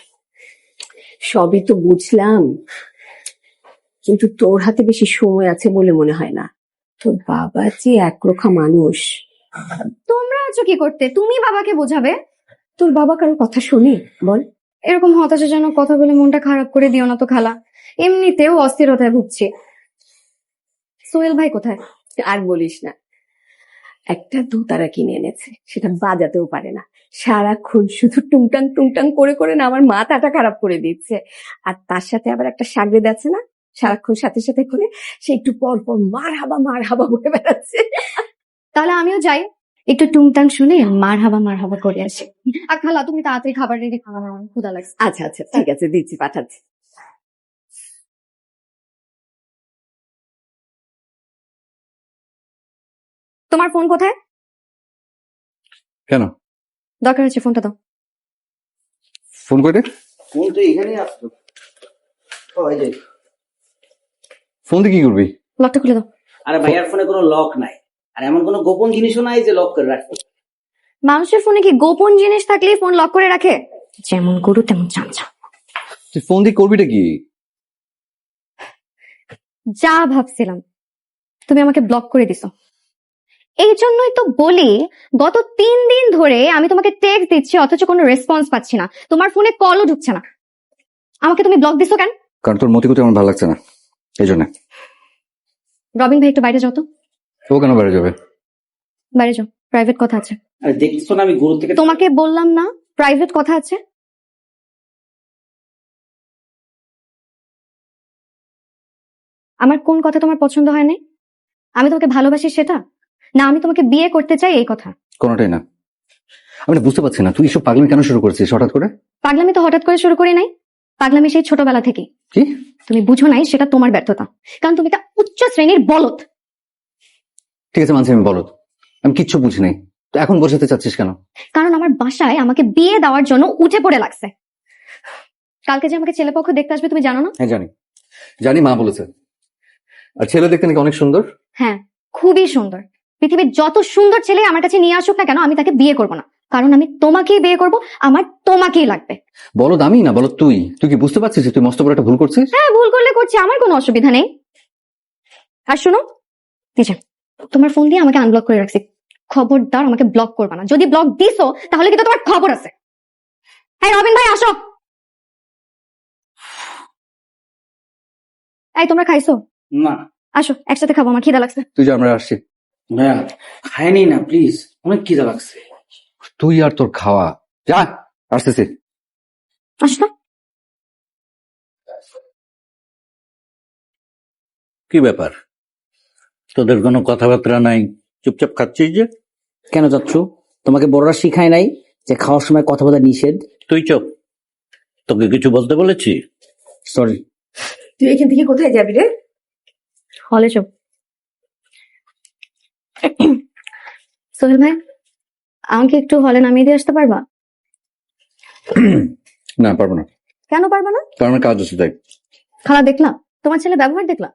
সবই তো বুঝলাম, কিন্তু তোর হাতে বেশি সময় আছে বলে মনে হয় না। তোর বাবা যে একরোখা মানুষ। তোমরা আছো কি করতে? তুমি বাবাকে বোঝাবে। তোর বাবা কারোর কথা শুনি? বল। এরকম হতাশাজনক কথা বলে মনটা খারাপ করে দিও না তো খালা, এমনিতেও অস্থিরতায় ভুগছি। সোহেল ভাই কোথায়? আর বলিস না, একটা দোতারা কিনে এনেছে, সেটা বাজাতেও পারে না, সারাক্ষণ শুধু টুংটাং টুংটাং করে করে না আমার মাথাটা খারাপ করে দিচ্ছে। আর তার সাথে আবার একটা সাগরেদ আছে না, সারাক্ষণ সাথে সাথে করে সে একটু পর পর মার হাবা বলে বেড়াচ্ছে। তাহলে আমিও যাই, একটু টুংটাং শুনে মার হাবা করে আসি। আর খালা তুমি তাড়াতাড়ি খাবার রেডি, খাওয়া আমার ক্ষুধা লাগছে। আচ্ছা আচ্ছা ঠিক আছে, দিচ্ছি, পাঠাচ্ছি। তোমার ফোন কোথায়? কেন দরকার আছে, ফোনটা দাও। ফোন করে? ফোন তো এখানেই আসতো। ও এই যে, ফোন দিয়ে কি করবি? লকটা খুলে দাও। আরে ভাইয়ার ফোনে কোনো লক নাই, আর এমন কোনো গোপন জিনিসও নাই যে লক করে রাখতে। মানুষের ফোনে কি গোপন জিনিস থাকলেই ফোন লক করে রাখে? যেমন গরু তেমন চামচা। তুই ফোন দিয়ে করবিটা কি? যা ভাবছিলাম, তুমি আমাকে ব্লক করে দিছো। এই জন্যই তো বলি, গত 3 দিন ধরে আমি তোমাকে টেক্সট দিচ্ছি অথচ কোনো রেসপন্স পাচ্ছি না, তোমার ফোনে কলও ঢুকছে না। আমাকে তুমি ব্লক দিছো কেন? কারণ তোর মতি গতি আমার ভালো লাগছে না, এই জন্য। রবিন ভাই একটু বাইরে যাও তো। ও কেন বেড়ে যাবে? বাইরে যাও, প্রাইভেট কথা আছে। আরে দেখছো না আমি গরু থেকে তোমাকে বললাম না প্রাইভেট কথা আছে। আমার কোন কথা তোমার পছন্দ হয় নাই? আমি তোমাকে ভালোবাসি সেটা, না আমি তোমাকে বিয়ে করতে চাই এই কথা? কোনোটাই না। আমি না বুঝতে পারছি না তুই এসব পাগলামি কেন শুরু করছিস হঠাৎ করে? পাগলামি তো হঠাৎ করে শুরু করি নাই, পাগলামি সেই ছোটবেলা থেকে। কি? তুমি বুঝো নাই, সেটা তোমার ব্যর্থতা, কারণ তুমি একটা উচ্চ শ্রেণীর বলদ। ঠিক আছে মানছি আমি বলদ, আমি কিচ্ছু বুঝি নাই, তো এখন বোঝাতে চাচ্ছিস কেন? কারণ আমার বাসায় আমাকে বিয়ে দেওয়ার জন্য উঠে পড়ে লাগছে। কালকে যে আমাকে ছেলেপক্ষ দেখতে আসবে তুমি জানো না? হ্যাঁ জানি, জানি, মা বলেছে। আর ছেলে দেখতে নাকি অনেক সুন্দর। হ্যাঁ, খুবই সুন্দর। পৃথিবীর যত সুন্দর ছেলে আমার কাছে নিয়ে আসুক না কেন, আমি তাকে বিয়ে করব না, কারণ আমি তোমাকেই বিয়ে করব, আমার তোমাকেই লাগবে। বলদ আমি না, বলদ তুই। তুই কি বুঝতে পারছিস যে তুই মস্ত বড় একটা ভুল করছিস? হ্যাঁ, ভুল করলে করছি, আমার কোনো অসুবিধা নেই। আর শোনো তিশা, তোমার ফোন দিয়ে আমাকে আনব্লক করে রাখছি, খবরদার আমাকে ব্লক করবে না। যদি ব্লক দিছো তাহলে কিন্তু তোমার খবর আছে। হ্যাঁ রবিন ভাই আসো। এই তোমরা খাইছো? না আসো একসাথে খাবো, আমার খিদা লাগছে। তুই যে, আমরা আসছি। ভাইয়া খায়নি না প্লিজ, অনেক খিদা লাগছে। তুই আর তোর খাওয়া, যা আসতেছি। আসো তো। কি ব্যাপার, তোদের কোনো কথাবার্তা নাই, চুপচাপ খাচ্ছিস যে? কেন যাচ্ছ? তোমাকে বড়রা শিখায় নাই যে খাওয়ার সময় কথা বলা নিষেধ? তুই চুপ, তোকে কিছু বলতে বলেছি? সরি। তুই এখান থেকে কোথায় যাবি রে? হলে চো। সোহেল ভাই, আমাকে একটু হলে নামিয়ে দিয়ে আসতে পারবা? না পারবো না। কেন পারবা না? কারণ আমার কাজ আছে তাই। খালা দেখলাম, তোমার ছেলে ব্যবহার দেখলাম।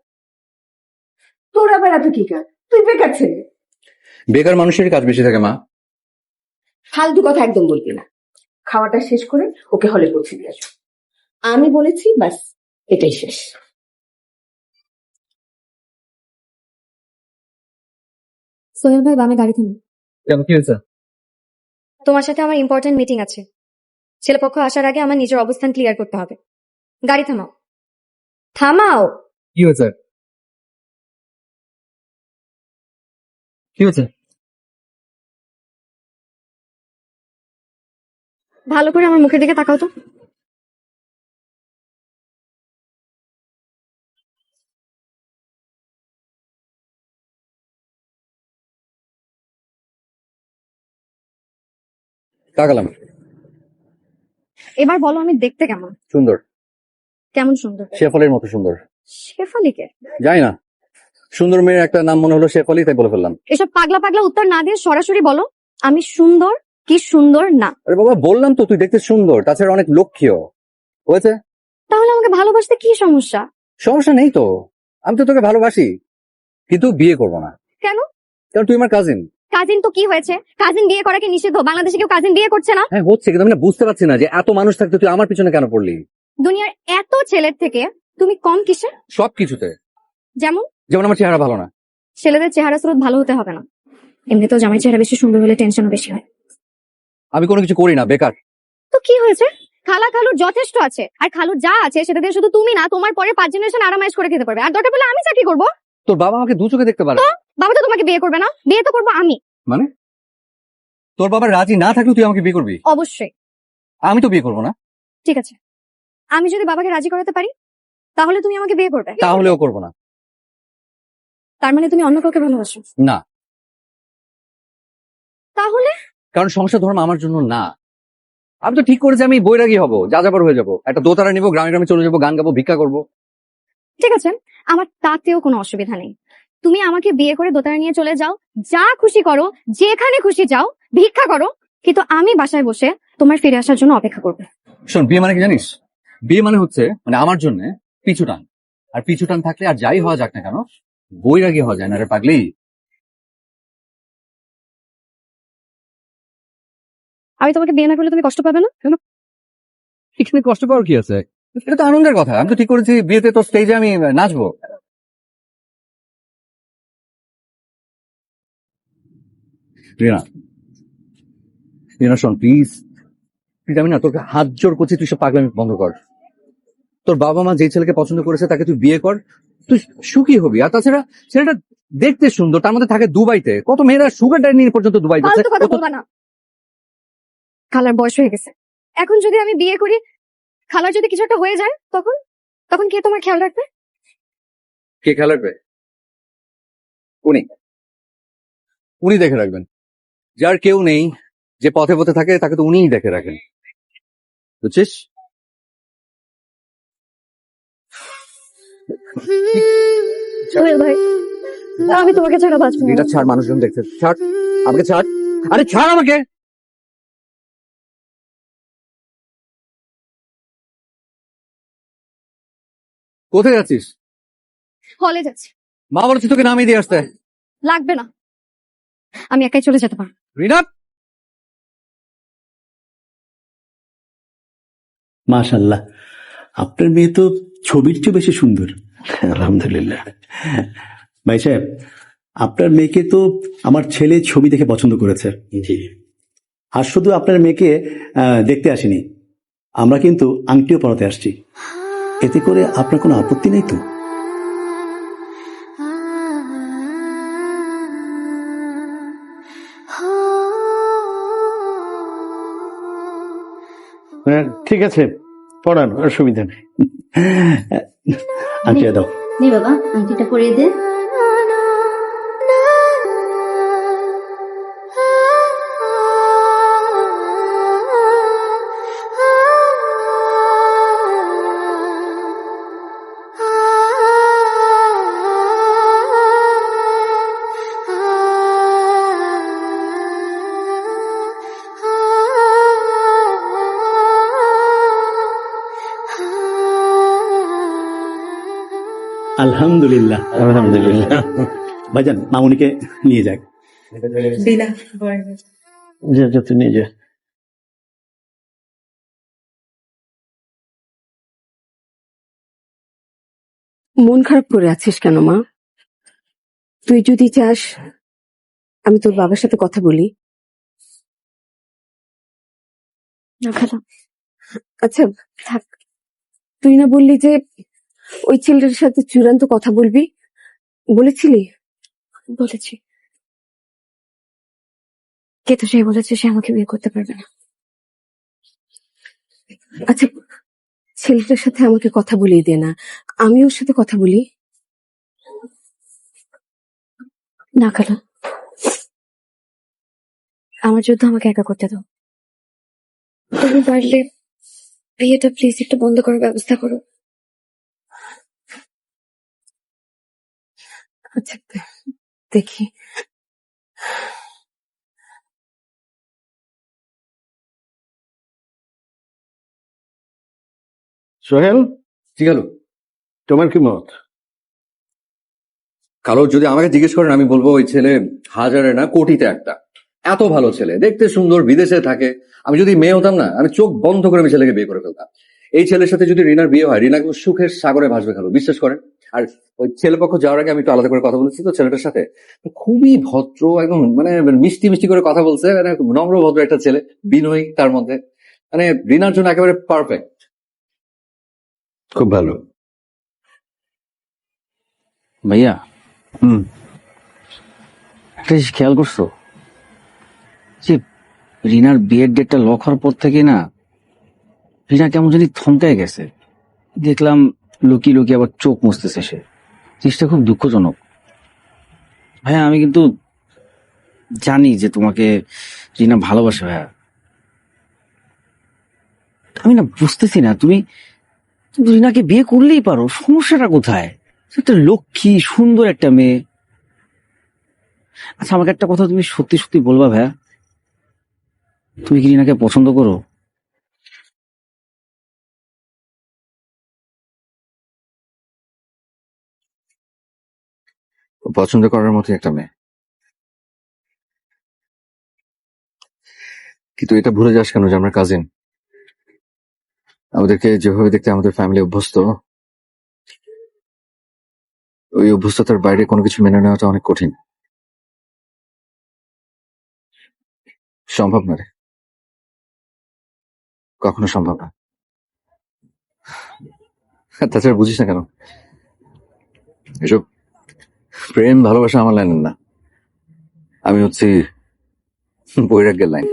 তোর আবার এত কি কাজ? তুই বেকার ছেলে। বেকার মানুষের কাজ বেশি থাকে মা। ফালতু কথা একদম বলবি না। খাওয়াটা শেষ করে ওকে হলে পৌঁছে দিয়ে আসো। আমি বলেছি, ব্যাস, এটাই শেষ। সোহেল ভাই বামে গাড়ি থামো। কেন, কি হয়েছে? তোমার সাথে আমার ইম্পর্টেন্ট মিটিং আছে। ছেলেপক্ষ আসার আগে আমার নিজের অবস্থান ক্লিয়ার করতে হবে। গাড়ি থামাও। থামাও। কি হয়েছে? কি হয়েছে? ভালো করে আমার মুখের দিকে তাকাও তো। তাকালাম। এবার বলো আমি দেখতে কেমন? সুন্দর। কেমন সুন্দর? শেফালির মতো সুন্দর। শেফালিকে? জানি না, সুন্দর মেয়ের একটা নাম মনে হলো শেফালি, তাই বলে ফেললাম। এসব পাগলা পাগলা উত্তর না দিয়ে সরাসরি বলো আমি সুন্দর কি সুন্দর না। আরে বাবা, বললাম তো তুই দেখতে সুন্দর, তাছাড়া অনেক লক্ষ্মীও হয়েছে। তাহলে আমাকে ভালোবাসতে কি সমস্যা? সমস্যা নেই তো, আমি তো তোকে ভালোবাসি, কিন্তু বিয়ে করব না। কেন? কারণ তুই আমার কাজিন। কাজিন তো কি হয়েছে? কাজিন বিয়ে করা কি নিষিদ্ধ? বাংলাদেশে কেউ কাজিন বিয়ে করছে না। হ্যাঁ হচ্ছে, কিন্তু আমি না বুঝতে পারছি না যে এত মানুষ থাকতে তুই আমার পিছনে কেন পড়লি। দুনিয়ার এত ছেলের থেকে তুমি কম কিসে? সব কিছুতে। যেমন যেমন আমার চেহারা ভালো না। ছেলেদের চেহারা স্রোত ভালো হতে হবে না, এমনিতেও জামাই চেহারা বেশি সুন্দর হলে টেনশনও বেশি হয়। আমি কোনো কিছু করি না, বেকার। তো কি হয়েছে? খালা খালুর যথেষ্ট আছে, আর খালুর যা আছে সেটা দিয়ে শুধু তুমি না তোমার পরে 5 জেনারেশন আরামাইশ করে খেতে পারবে। আর দরকার পড়লে আমি চাকরি করবো। তোর বাবা আমাকে দু চোখে দেখতে পারে। বাবা তো তোমাকে বিয়ে করবে না, বিয়ে তো করবো আমি। মানে তোর বাবা রাজি না থাকলেও তুই আমাকে বিয়ে করবি? অবশ্যই। আমি তো বিয়ে করবো না। ঠিক আছে, আমি যদি বাবাকে রাজি করাতে পারি তাহলে তুমি আমাকে বিয়ে করবে। তাহলেও করবো না। তার মানে তুমি অন্য কাউকে ভালোবাসো? না, তাহলে কারণ সংসার ধর্ম আমার জন্য না। আমি তো ঠিক করেছি আমি বৈরাগী হব, যাযাবর হয়ে যাব, একটা দোতারা নিবো, গ্রামে গ্রামে চলে যাবো, গান গাবো, ভিক্ষা করবো। ঠিক আছে, আমার তাতেও কোনো অসুবিধা নেই। তুমি আমাকে বিয়ে করে দোতারা নিয়ে চলে যাও, যা খুশি করো, যেখানে খুশি যাও, ভিক্ষা করো, কিন্তু আমি বাসায় বসে তোমার ফিরে আসার জন্য অপেক্ষা করবো। শোন, বিয়ে মানে কি জানিস? বিয়ে মানে হচ্ছে মানে আমার জন্য পিছু টান। আর পিছু টান থাকলে আর যাই হওয়া যাক না কেন, বৈরাগী হওয়া যায় না রে পাগলি। আমি তোমাকে বিয়ে না করলে তুমি কষ্ট পাবে না? এখানে কষ্ট পাওয়ার কি আছে? এটা তো আনন্দের কথা। আমি তো ঠিক করেছি বিয়েতে তো স্টেজে আমি নাচবো। রিনা, রিনা শোন প্লিজ, আমি না তোকে হাত জোর করছি, তুই সব পাগলামি বন্ধ কর। তোর বাবা মা যে ছেলেকে পছন্দ করেছে তাকে তুই বিয়ে কর, তুই সুখী হবি। আর তাছাড়া ছেলেটা দেখতে সুন্দর, তার মধ্যে থাকে দুবাইতে। কত মেয়েরা সুগার ড্যাডি নিয়ে পর্যন্ত দুবাই যাচ্ছে। ফালতু কথা বলবা না। খালার বয়স হয়ে গেছে, এখন যদি আমি বিয়ে করি, খালার যদি কিছু একটা হয়ে যায়, তখন তখন কে তোমার খেয়াল রাখবে? কে খেয়াল রাখবে? উনি, উনি দেখে রাখবেন। যার কেউ নেই, যে পথে পথে থাকে, তাকে তো উনিই দেখে রাখেন, বুঝছিস? সোহেল ভাই, আমি তোমাকে ছাড়া বাঁচবো না। এটা ছাড়, মানুষজন দেখছে। ছাড় আমাকে, ছাড়। আরে ছাড় আমাকে। কোথায় যাচ্ছিস? হলে যাচ্ছি। মা বলেছি তোকে নামিয়ে দিয়ে আসতে। লাগবে না, আমি একাই চলে যেতে পারবো। রিনা, মাশাল্লাহ, আপনার মেয়ে তো ছবির চেয়ে বেশি সুন্দর। আলহামদুলিল্লাহ। ভাই সাহেব, আপনার মেয়েকে তো আমার ছেলে ছবি দেখে পছন্দ করেছে। জি। আর শুধু আপনার মেয়েকে দেখতে আসিনি, আমরা কিন্তু আংটিও পরাতে আসছি। এতে করে আপনার কোনো আপত্তি নেই তো? হ্যাঁ, ঠিক আছে, পড়ান, অসুবিধা নেই। আংটিটা দাও। নে বাবা, আংটিটা পরিয়ে দে। আলহামদুলিল্লাহ। আলহামদুলিল্লাহ। ভাইজান, মামুনিকে নিয়ে যাক। যা যা, তুই নিয়ে যা। মন খারাপ করে আছিস কেন মা? তুই যদি চাস আমি তোর বাবার সাথে কথা বলি। না খালা, আচ্ছা থাক, তুই না বললি যে ওই ছেলেটার সাথে চূড়ান্ত কথা বলবি বলেছিলি? বলেছি। কে তো সেই বলেছে সে আমাকে বিয়ে করতে পারবে না। আচ্ছা, ছেলেটার সাথে আমাকে কথা বলিয়ে দে না, আমি ওর সাথে কথা বলি। না খালা, আমার যুদ্ধ আমাকে একা করতে দাও। তুমি পারলে বিয়েটা প্লিজ একটু বন্ধ করার ব্যবস্থা করো। আচ্ছা, দেখি। সোহেল, ঠিক গেল তোমার কি মত? কালো, যদি আমাকে জিজ্ঞেস করেন আমি বলবো ওই ছেলে হাজারে না কোটিতে একটা। এত ভালো ছেলে, দেখতে সুন্দর, বিদেশে থাকে। আমি যদি মেয়ে হতাম না, আমি চোখ বন্ধ করে আমি ছেলেকে বিয়ে করে ফেলতাম। এই ছেলের সাথে যদি রিনার বিয়ে হয়, রিনা কিন্তু সুখের সাগরে ভাসবে খালো, বিশ্বাস করেন। আর ওই ছেলে পক্ষ যাওয়ার আগে আমি একটু আলাদা করে কথা বলেছি তো ছেলেটার সাথে, খুবই ভদ্র, একদম মানে মিষ্টি মিষ্টি করে কথা বলছে, মানে নম্র ভদ্র একটা ছেলে, বিনয়ী তার মধ্যে, মানে রিনার জন্য একেবারে পারফেক্ট। খুব ভালো। ভাইয়া, একটা জিনিস খেয়াল করছো যে রিনার বিয়ের ডেটটা লক হওয়ার পর থেকে না রিনা কেমন জানি থমকায় গেছে। দেখলাম লুকিয়ে লুকিয়ে আবার চোখ মুছতেছে সে। জিনিসটা খুব দুঃখজনক। ভাইয়া, আমি কিন্তু জানি যে তোমাকে রিনা ভালোবাসে ভাইয়া। আমি না বুঝতেছি না, তুমি তুমি রিনাকে বিয়ে করলেই পারো, সমস্যাটা কোথায়? সে একটা লক্ষ্মী সুন্দর একটা মেয়ে। আচ্ছা, আমাকে একটা কথা তুমি সত্যি সত্যি বলবা ভাইয়া, তুমি কি রিনাকে পছন্দ করো? পছন্দ করার মতো একটা মেয়ে, কিন্তু এটা ভুলে যাস কেন যে আমরা কাজিন। আমাদেরকে যেভাবে দেখতে আমাদের ফ্যামিলি অভ্যস্ত, ওই অভ্যস্ততার বাইরে কোনো কিছু মেনে নেওয়াটা অনেক কঠিন। সম্ভব না রে, কখনো সম্ভব না। তাছাড়া বুঝিস না কেন এসব প্রেম ভালোবাসা আমার লাইনের না। আমি হচ্ছি বৈরাগ্যের লাইন।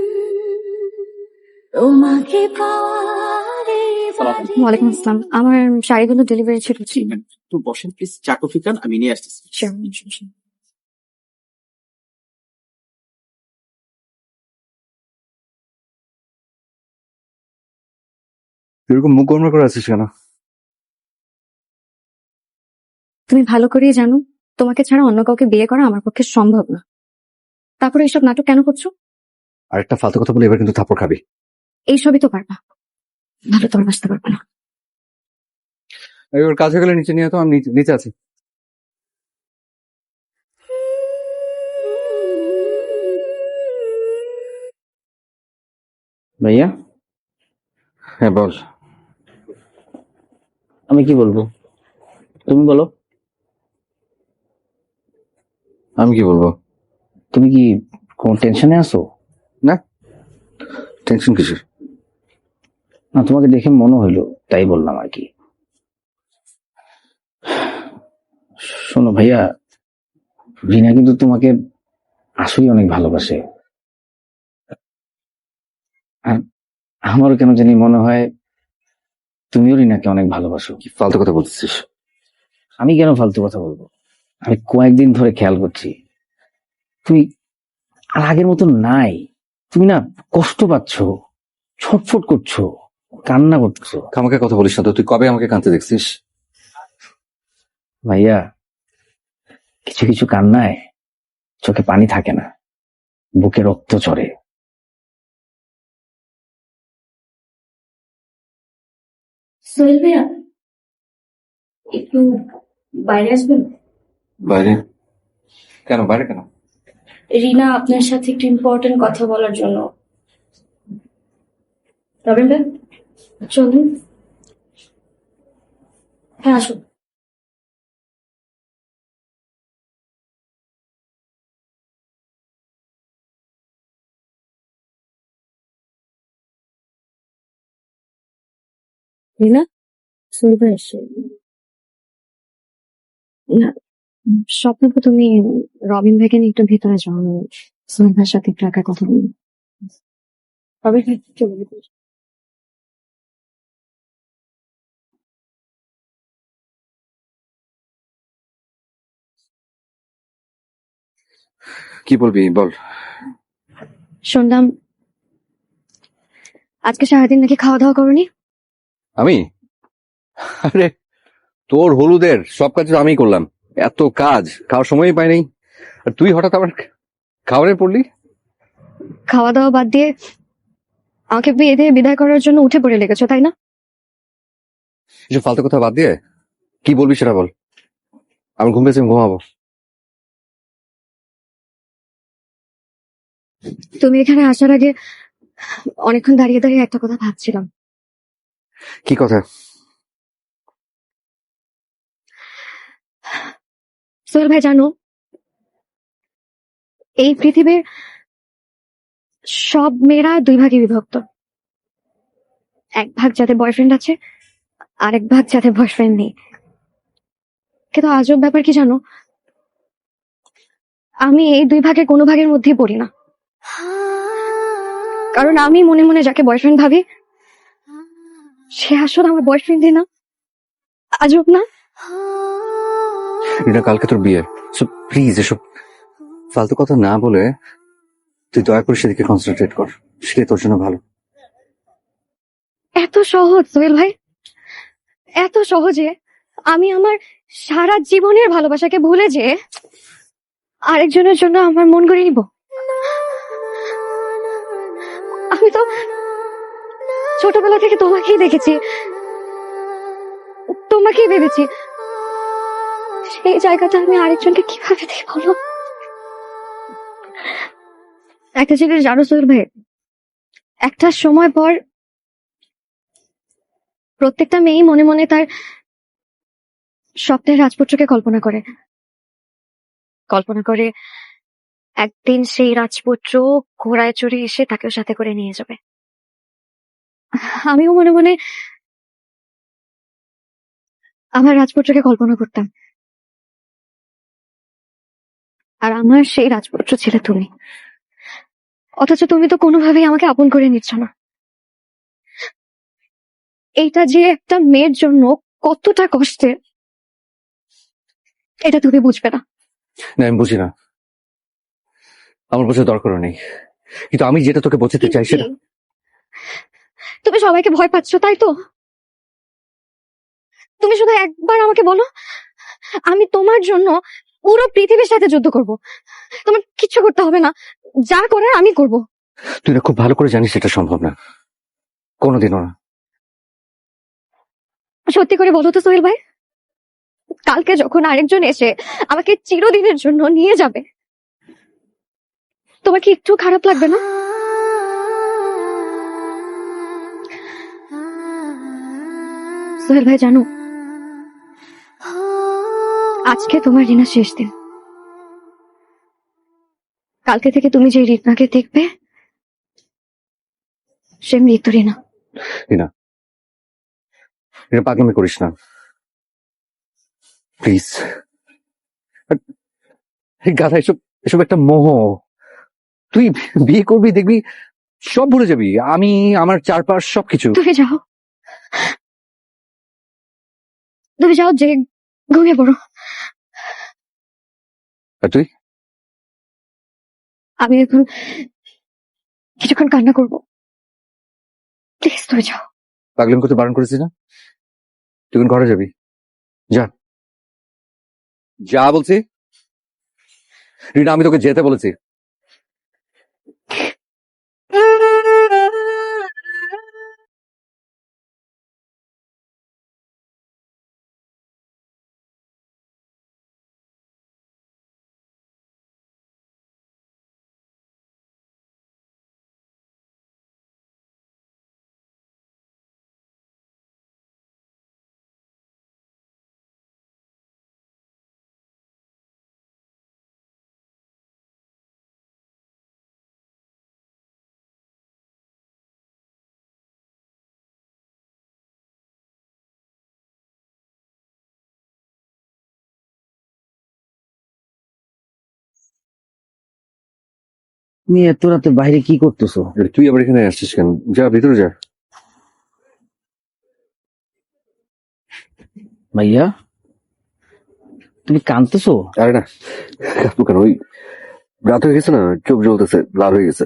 ওয়ালাইকুম আসসালাম, আমার শাড়িগুলো ডেলিভারি ছিল। একটু বসেন প্লিজ, চা কফি খান, আমি নিয়ে আসতেছি। তুই এরকম মুখ গরম করে আছিস কেন? তুমি ভালো করেই জানো তোমাকে ছাড়া অন্য কাউকে বিয়ে করা আমার পক্ষে সম্ভব না। তারপরে এইসব নাটক কেন করছো? আর একটা ফালতু কথা বলে এবার কিন্তু থাপ্পড় খাবি। এইসবই তো পারবা, ভালো তো আর বাঁচতে পারবা না। এবার কাজ হয়ে গেলে নিচে নিয়ে তো, আমি নিচে আছি। ভাইয়া, হ্যাঁ বল। আমি কি বলবো তুমি বলো। আমি কি বলবো? তুমি কি কোন টেনশনে আছো? না, টেনশন কিসের? না, তোমাকে দেখে মনে হইলো তাই বললাম আর কি। শোনো ভাইয়া, রিনা কিন্তু তোমাকে আসলেই অনেক ভালোবাসে। আর আমারও কেন জানি মনে হয় তুমিও রিনাকে অনেক ভালোবাসো। কি ফালতু কথা বলতেছিস? আমি কেন ফালতু কথা বলবো? আমি কয়েকদিন ধরে খেয়াল করছি তুমি আর আগের মতো নাই। তুমি না কষ্ট পাচ্ছ, ছটফট করছো, কান্না করছো। আমাকে কথা বলিস না তো, তুই কবে আমাকে কাঁদতে দেখছিস? ভাইয়া, কিছু কিছু কান্নায় চোখে পানি থাকে না, বুকে রক্ত চড়ে। সোহেল ভাইয়া, একটু বাইরে আসবেন? বাইরে? কেন বাইরে কেন? রিনা আপনার সাথে একটু ইম্পর্টেন্ট কথা বলার জন্য। রবিন ভাই, চলুন। হ্যাঁ, আসুন। রিনা, সোহেল ভাই আসছে। না, স্বপ্ন তুমি রবিন ভাইকে নিয়ে একটু ভেতরে যাও, আমি সোহেল ভাইয়ের সাথে একটু একা কথা বলবো। রবিন ভাই চলে যেতে। কি বলবি বল। শুনলাম আজকে সারাদিন নাকি খাওয়া দাওয়া করনি। আমি? আরে তোর হলুদের সব কাজ তো আমিই করলাম, এত কাজ খাওয়ার সময়ই পাই নাই, আর তুই হঠাৎ আমার খাবারে পড়লি। খাওয়া দাওয়া বাদ দিয়ে আমাকে বিয়ে দিয়ে বিদায় করার জন্য উঠে পড়ে লেগেছো, তাই না? এসব ফালতু কথা বাদ দিয়ে কি বলবি সেটা বল। আমার ঘুম পেয়েছে, আমি ঘুমাবো। তুমি এখানে আসার আগে অনেকক্ষণ দাঁড়িয়ে দাঁড়িয়ে একটা কথা ভাবছিলাম। কি কথা? সোহেল ভাই, জানো এই পৃথিবীর সব মেয়েরা দুই ভাগে বিভক্ত। এক ভাগ যাদের বয়ফ্রেন্ড আছে, আরেক ভাগ যাদের বয়ফ্রেন্ড নেই। কিন্তু আজব ব্যাপার কি জানো, আমি এই দুই ভাগের কোনো ভাগের মধ্যেই পড়ি না। কারণ আমি মনে মনে যাকে বয়ফ্রেন্ড ভাবি সে আসলে আমার বয়ফ্রেন্ডই না। আজব না? রিনা, কালকে তোর বিয়ে, সো প্লিজ এসব ফালতু কথা না বলে তুই দয়া করে সেদিকে কনসেন্ট্রেট কর, সেটাই তোর জন্য ভালো। এত সহজ সোহেল ভাই, এত সহজে আমি আমার সারা জীবনের ভালোবাসাকে ভুলে যে আরেকজনের জন্য আমার মন গড়ে নিব? আমি তো ছোটবেলা থেকে তোমাকেই দেখেছি, তোমাকেই ভেবেছি। সেই জায়গাটা আমি আরেকজনকে কিভাবে দিই বলো? একটা জিনিস জানো সোহেল ভাই, একটা সময় পর প্রত্যেকটা মেয়েই মনে মনে তার স্বপ্নের রাজপুত্রকে কল্পনা করে। কল্পনা করে একদিন সেই রাজপুত্র ঘোড়ায় চড়ে এসে তাকেও সাথে করে নিয়ে যাবে। আমিও মনে মনে আমার রাজপুত্রকে কল্পনা করতাম, আর আমার সেই রাজপুত্র ছিলে তুমি। অথচ তুমি তো কোনোভাবেই আমাকে আপন করে নিচ্ছ না। এইটা যে একটা মেয়ের জন্য কতটা কষ্টের, এটা তুমি বুঝবে না। না, আমি বুঝি না, আমার বোঝার দরকারও নেই, কিন্তু আমি যেটা তোকে বোঝাতে চাই সেটা। তুমি সবাইকে ভয় পাচ্ছ, তাই তো? তুমি শুধু একবার আমাকে বলো, আমি তোমার জন্য পুরো পৃথিবীর সাথে যুদ্ধ করব। তোমার কিচ্ছু করতে হবে না, যা করার আমি করব। তুই না খুব ভালো করে জানিস এটা সম্ভব না, কোনোদিনও না। সত্যি করে বলো তো সোহেল ভাই, কালকে যখন আরেকজন এসে আমাকে চিরদিনের জন্য নিয়ে যাবে, তোমার কি একটু খারাপ লাগবে না? সোহেল ভাই, জানো আজকে তোমার রিনা শেষ দিন। কালকে থেকে তুমি যে রিনাকে দেখবে সে মৃত্যু রিনা। রিনা, রিনা, পাগলামি করিস না প্লিজ। গাধা, এসব এসব একটা মোহ। তুই বিয়ে করবি, দেখবি সব ভুলে যাবি, আমি, আমার চারপাশ সবকিছু। তুমি যাও, তুমি যাও, যে ঘুমিয়ে পড়ো। আর তুই? আমি এখন কিছুক্ষণ কান্না করবো, প্লিজ তুমি যাও। পাগলামি করতে বারণ করেছি না? তুই এখন ঘরে যাবি, যা, যা বলছি। রিনা, আমি তোকে যেতে বলেছি। তুমি এত রাতে বাইরে কি করতেছো? আরে তুই আবার এখানে আসছিস কেন? যা ভিতরে যা। ভাইয়া, তুমি কাঁদতেছো? আরে না, কাঁদবো কেন? ওই রাত হয়ে গেছে না, চোখ জ্বলতেছে, লাল হয়ে গেছে।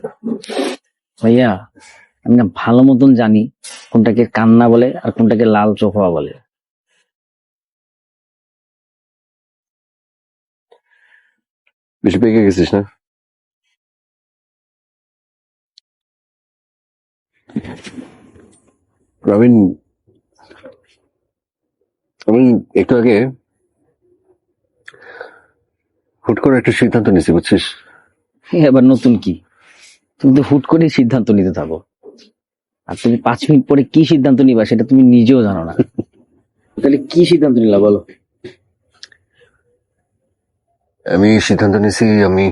ভাইয়া, আমি না ভালো মতন জানি কোনটাকে কান্না বলে আর কোনটাকে লাল চোখ হওয়া বলে। বেশি পেকে গেছিস না? রবিন, আমি একটু আগে হুট করে একটা সিদ্ধান্ত নিয়েছি, বুঝছিস? এবার নতুন কি? তুমি তো হুট করে সিদ্ধান্ত নিতে থাকো, আর তুমি 5 মিনিট পরে কি সিদ্ধান্ত নিবা সেটা তুমি নিজেও জানো না। তাহলে কি সিদ্ধান্ত নিলা বলো? আমি সিদ্ধান্ত নিয়েছি আমি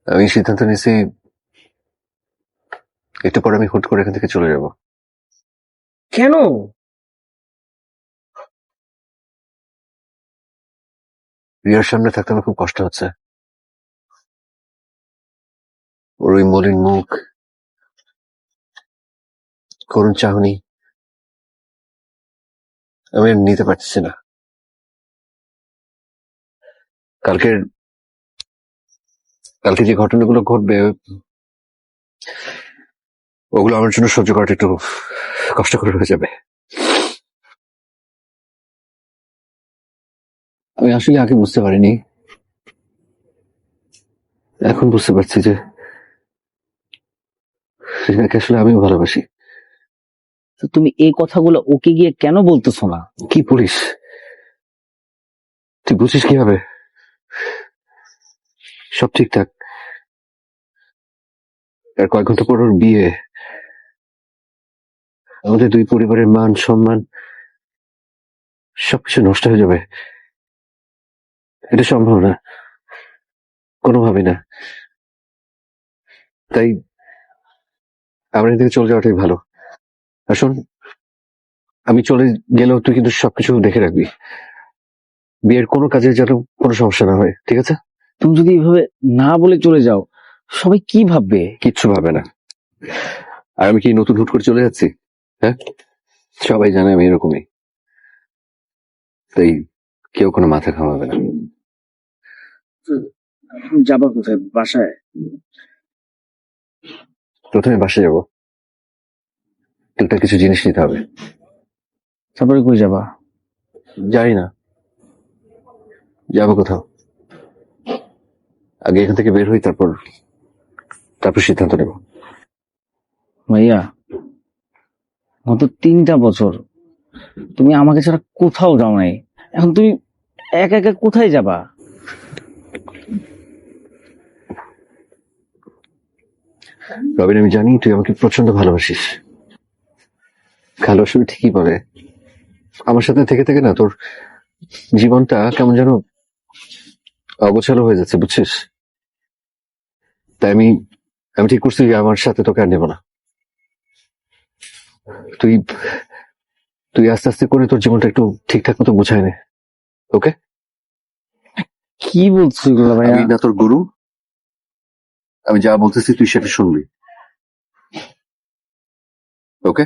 আমি সিদ্ধান্ত নিয়েছি একটু পরে আমি হুট করে এখান থেকে চলে যাব। কেন? রিয়ার সামনে থাকতে আমার খুব কষ্ট হচ্ছে। ওর ওই মলিন মুখ, করুণ চাহনি, আমি আর নিতে পারছি না। কালকের কালকে যে ঘটনাগুলো ঘটবে ওগুলো আমার জন্য সহ্য করাটা একটু কষ্টকর হয়ে যাবে। আমি আসলে আগে বুঝতে পারিনি, এখন বুঝতে পারছি যে রিনাকে আসলে আমিও ভালোবাসি। তো তুমি এই কথাগুলো ওকে গিয়ে কেন বলতেছো না? কি বলিস? তুই বুঝিস কিভাবে? সব ঠিকঠাক, আর কয়েক ঘন্টা পর ওর বিয়ে। আমাদের দুই পরিবারের মান সম্মান সবকিছু নষ্ট হয়ে যাবে। এটা সম্ভব না, কোনোভাবে না। তাই আমার এদিকে চলে যাওয়াটাই ভালো। আর শোন, আমি চলে গেলেও তুই কিন্তু সবকিছু দেখে রাখবি। বিয়ের কোনো কাজে যেন কোনো সমস্যা না হয়, ঠিক আছে? তুমি যদি এভাবে না বলে চলে যাও, সবাই কি ভাববে? কিচ্ছু ভাবে না। আর আমি কি নতুন হুট করে চলে যাচ্ছি? হ্যাঁ, সবাই জানে আমি এরকমই। তাই কেউ কোনো মাথা ঘামাবে না। যাবা কোথায়? বাসায়? প্রথমে বাসে যাব, টুকটাক কিছু জিনিস নিতে হবে। তারপরে কই যাবা? জানি না, যাবো কোথাও। আগে এখান থেকে বের হই, তারপর তারপর সিদ্ধান্ত নেব। ভাইয়া, গত 3টা বছর তুমি আমাকে ছাড়া কোথাও যাও নাই, এখন তুমি একা একা কোথায় যাবা? রবিন, আমি জানি তুই আমাকে প্রচন্ড ভালোবাসিস। ভালোবাসবি ঠিকই বলে, আমার সাথে থেকে থেকে না তোর জীবনটা কেমন যেন অগোছালো হয়ে যাচ্ছে, বুঝছিস? তাই আমি আমি ঠিক করছি যে আমার সাথে তোকে আর নেব না। তুই তুই আস্তে আস্তে করে তোর জীবনটা একটু ঠিকঠাক মতো গুছায় নে, ওকে? কি বলছো এগুলো ভাইয়া? আমি না তোর গুরু, আমি যা বলতেছি তুই সেটা শুনবি, ওকে?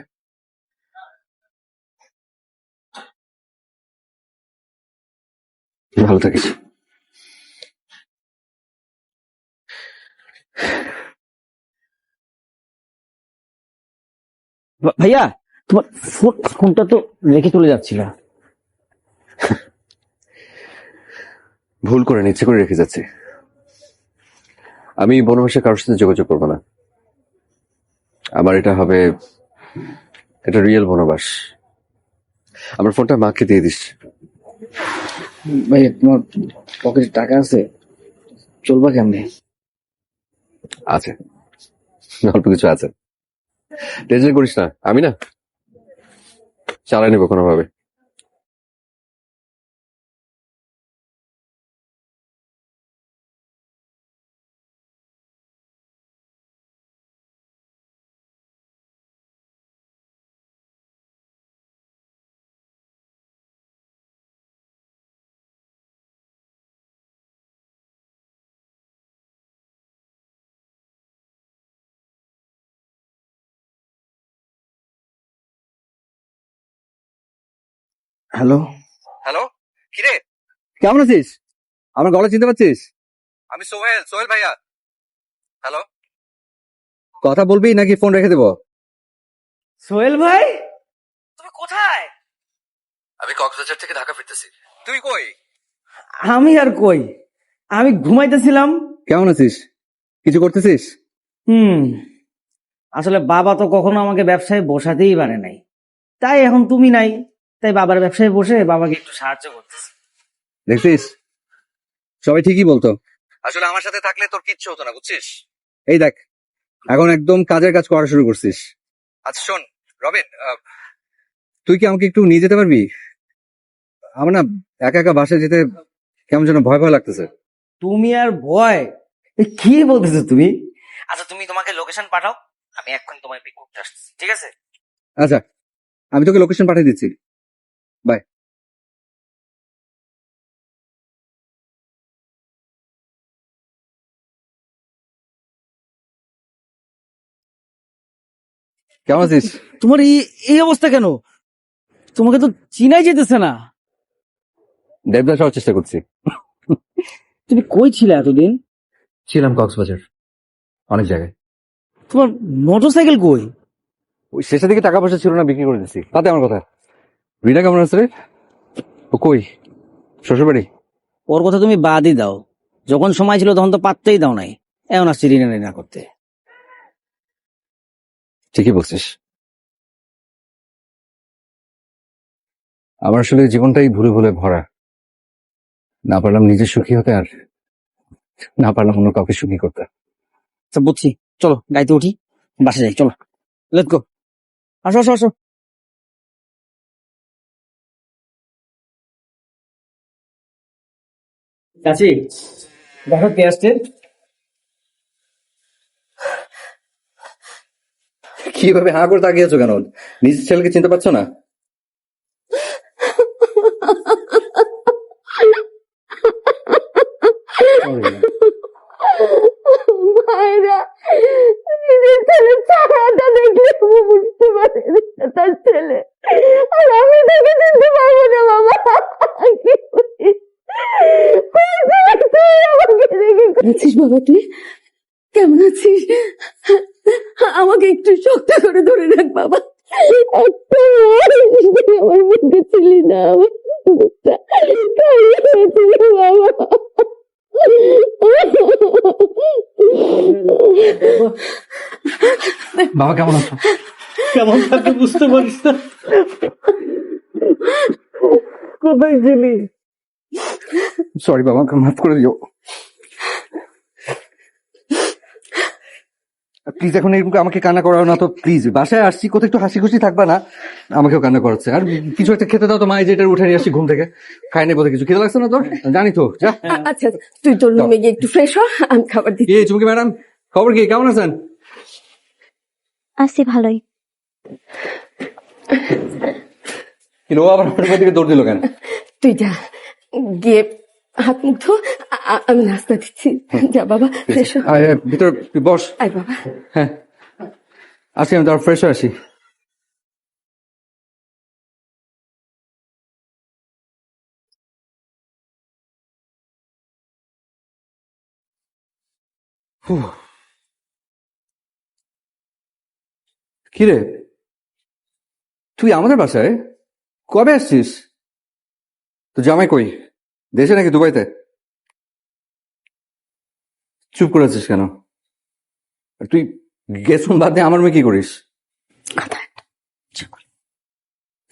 ভালো থাকিস। ভাইয়া, তোমার ফোনটা তো রেখে চলে যাচ্ছিলা। ভুল করে ইচ্ছে করে রেখে যাচ্ছি। আমি বনবাসে কারোর সাথে যোগাযোগ করবো না। আমার এটা হবে, এটা রিয়েল বনবাস। আমার ফোনটা মাকে দিয়ে দিস। ভাইয়া, তোমার পকেটে টাকা আছে? চলবা কেমনে? আছে, অল্প কিছু আছে, টেনশন করিস না। আমি না চালাই নেবো কোনোভাবে। হ্যালো, হ্যালো, কিরে কেমন আছিস? আমার গলা চিনতে পারছিস? আমি সোহেল ভাইয়া। হ্যালো, কথা বলবি নাকি ফোন রেখে দেবো? সোহেল ভাই, তুমি কোথায়? আমি কক্সবাজার থেকে ঢাকা ফিরতেছি। তুই কই? আমি আর কই, আমি ঘুমাইতেছিলাম। কেমন আছিস? কিছু করতেছিস? আসলে বাবা তো কখনো আমাকে ব্যবসায় বসাতেই পারে নাই, তাই এখন তুমি নাই, তাই বাবার ব্যবসায় বসে বাবাকে একটু সাহায্য করতেছি। দেখছিস, সবাই ঠিকই বলতো। আসলে আমার সাথে থাকলে তোর কিচ্ছু হতো না, বুঝছিস? এই দেখ, এখন একদম কাজের কাজ করা শুরু করছিস। আচ্ছা শোন রবিন, তুই কি আমাকে একটু নিয়ে যেতে পারবি? আমার না একা একা বাসায় যেতে কেমন যেন ভয় ভয় লাগতেছে। তুমি আর ভয়, এ কি বলতেছো তুমি? আচ্ছা তুমি তোমাকে লোকেশন পাঠাও, আমি এক্ষুনি তোমায় পিক করতে আসছি, ঠিক আছে? আচ্ছা, আমি তোকে লোকেশন পাঠিয়ে দিচ্ছি। বাই। কেমন আছিস? তোমার এই এই অবস্থা কেন? তোমাকে তো চিনাই যেতেছে না। দেবদাস হওয়ার চেষ্টা করছি। তুমি কই ছিলে এতদিন? ছিলাম কক্সবাজার, অনেক জায়গায়। তোমার মোটরসাইকেল কই? ওই শেষের দিকে টাকা পয়সা ছিল না, বিক্রি করে দিচ্ছি। তাতে আমার কথা। রিনা কেমন আছে রে? ও কই? শ্বশুর বাড়ি? ওর কথা তুমি বাদই দাও, যখন সময় ছিল তখন তো পাত্তাই দাও নাই, এখন আসছি রিনা রিনা করতে। ঠিকই বলছিস। আমার আসলে জীবনটাই ভুলে ভুলে ভরা। না পারলাম নিজে সুখী হতে, আর না পারলাম অন্য কাউকে সুখী করতে। আচ্ছা বুঝছি, চলো গাড়িতে উঠি, বাসা যাই, চলো লেটস গো। আসো আসো আসো। চাচি দেখো কে আসছে। কিভাবে হাঁ করে তাকিয়েছো কেন? নিজের ছেলেকে চিনতে পারছো না? মায়েরা নিজের ছেলের চেহারাটা দেখলে বুঝতে পারে না তার ছেলে, আর আমি তাকে চিনতে পারবো না বাবা। কি করি? তুই আমাকে দেখে আছিস বাবা? তুই কেমন আছিস? আমাকে একটু শক্ত করে ধরে রাখ বাবা। একটা আমার মধ্যে ছিলি না, আমার মুখটা কালিয়ে হয়েছিল বাবা। বাবা কেমন আছো? কেমন থাকে বুঝতে পারিস না? কোথায় ছিলি? সরি বাবা, আমাকে মাফ করে দিও। প্লিজ এখন এরকম আমাকে কান্না করাও না তো প্লিজ। বাসায় আসছি, কোথাও একটু হাসি খুশি থাকবা না? আমাকেও কান্না করাচ্ছে। আর কিছু একটা খেতে দাও তো, মা যেটা উঠে নিয়ে আসছি ঘুম থেকে। খাই নেই বোধহয়, কিছু খেতে লাগছে না তোর? জানি তো, যা। আচ্ছা তুই তোর রুমে গিয়ে একটু ফ্রেশ হ, আমি খাবার দিচ্ছি। এই চুমকি ম্যাডাম, খবর কি? কেমন আছেন? আছি ভালোই। কিন্তু ও আবার আমার দিকে দৌড় দিল কেন? তুই যা, গিয়ে হাত মুখ ধো, আমি নাস্তা দিচ্ছি। যা বাবা ফ্রেশ হ। আয়, আয়, ভিতর তুই বস। আয় বাবা। হ্যাঁ আসি, আমি তার ফ্রেশ হয়ে আসি। কিরে, তুই আমাদের বাসায় কবে আসছিস? তো জামাই কই? দেশে নাকি দুবাইতে? চুপ করে আছিস কেন? আর তুই গেছুন বাদ দিয়ে আমার মেয়ে কি করিস?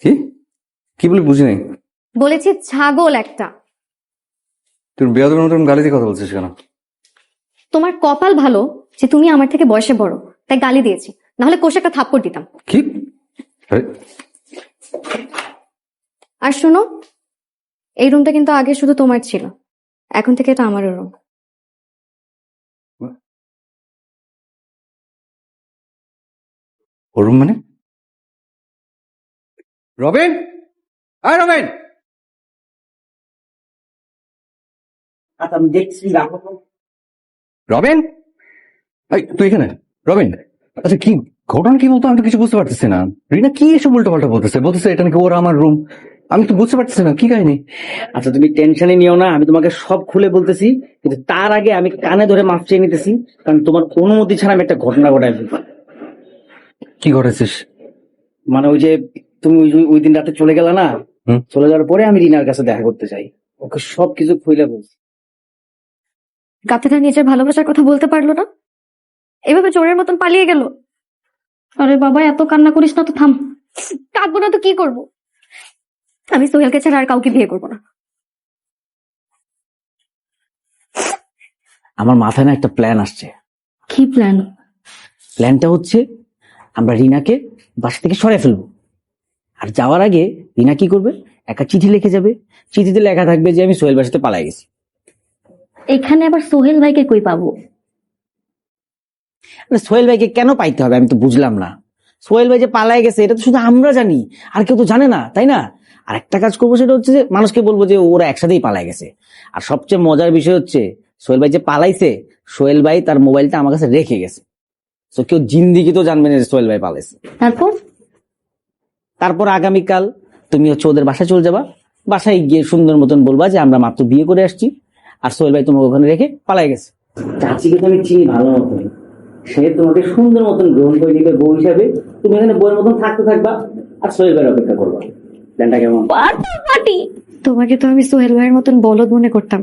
কি কি বলি বুঝি নাই। বলেছি ছাগল একটা। তুই বেয়াদবের মতন গালি দিয়ে কথা বলছিস কেন? তোমার কপাল ভালো যে তুমি আমার থেকে বয়সে বড়, তাই গালি দিয়েছি, নাহলে কোষে একটা থাপ্পড় দিতাম। কি? আরে, আর শোনো, এই রুমটা কিন্তু আগে শুধু তোমার ছিল, এখন থেকে এটা আমারও রুম। ওর রুম মানে? রবিন, আয় রবিন। আচ্ছা আমি দেখছি, রাখো তো। রবিন, এই তুই এখানে? রবিন, আচ্ছা কি ঘটনা কি বলতো? আমি তো কিছু বুঝতে পারতেছি না। রিনা কি এসব উল্টো পাল্টা বলতেছে? বলতেছে এটা নাকি ওর আমার রুম। আমি তো বুঝতে পারতেছি না কি কাহিনী। আচ্ছা তুমি টেনশনই নিও না, আমি তোমাকে সব খুলে বলতেছি, কিন্তু তার আগে আমি কানে ধরে মাপ চেয়ে নিতেছি, কারণ তোমার অনুমতি ছাড়া আমি একটা ঘটনা ঘটাই ফেলবো। কি করেছিস? মানে ওই যে তুমি ওই দিন রাতে চলে গেলা না, হুম। চলে যাওয়ার পরে আমি রিনার কাছে দেখা করতে চাই, ওকে সবকিছু খুলে বলছি। গাধাটা নিজের ভালোবাসার কথা বলতে পারলো না, এভাবে চোরের মতন পালিয়ে গেল। আরে বাবা এত কান্না করিস না তো, থাম। কাঁদবো না তো কি করব? আমি সোহেলকে ছাড়া আর কাউকে বিয়ে করবো না। আমার মাথায় না একটা প্ল্যান আসছে। কি প্ল্যান? প্ল্যানটা হচ্ছে আমরা রিনাকে বাসা থেকে সরিয়ে ফেলবো, আর যাওয়ার আগে রিনা কি করবে, একটা চিঠি লিখে যাবে, চিঠিতে লেখা থাকবে যে আমি সোহেল বাসাতে পালাই গেছি। এখানে আবার সোহেল ভাইকে কই পাবো? আরে সোহেল ভাইকে কেন পাইতে হবে আমি তো বুঝলাম না। সোহেল ভাই যে পালাই গেছে এটা তো শুধু আমরা জানি, আর কেউ তো জানে না, তাই না? আর একটা কাজ করবো, সেটা হচ্ছে যে মানুষকে বলবো যে ওরা একসাথেই পালাই গেছে। আর সবচেয়ে মজার বিষয় হচ্ছে সোহেল ভাই যে পালাইছে, সোহেল ভাই তার মোবাইলটা আমার কাছে রেখে গেছে, তো কেউ জিন্দিগি তো জানবে না যে সোহেল ভাই পালাইছে। তারপর তারপর আগামীকাল তুমি হচ্ছে ওদের বাসায় চলে যাবা, বাসায় গিয়ে সুন্দর মতন বলবা যে আমরা মাত্র বিয়ে করে আসছি, আর সোহেল ভাই তোমাকে ওখানে রেখে পালাই গেছে। চাচিকে তো আমি চিনি ভালো মতন, সে তোমাকে সুন্দর মতন গ্রহণ করে নিবে বউ হিসাবে, তুমি এখানে বউয়ের মতন থাকতে থাকবা আর সোহেল ভাইয়ের অপেক্ষা করবা। প্ল্যানটা কেমন? পার্টি। তোমাকে তো আমি সোহেল ভাইয়ের মতন বলদ মনে করতাম,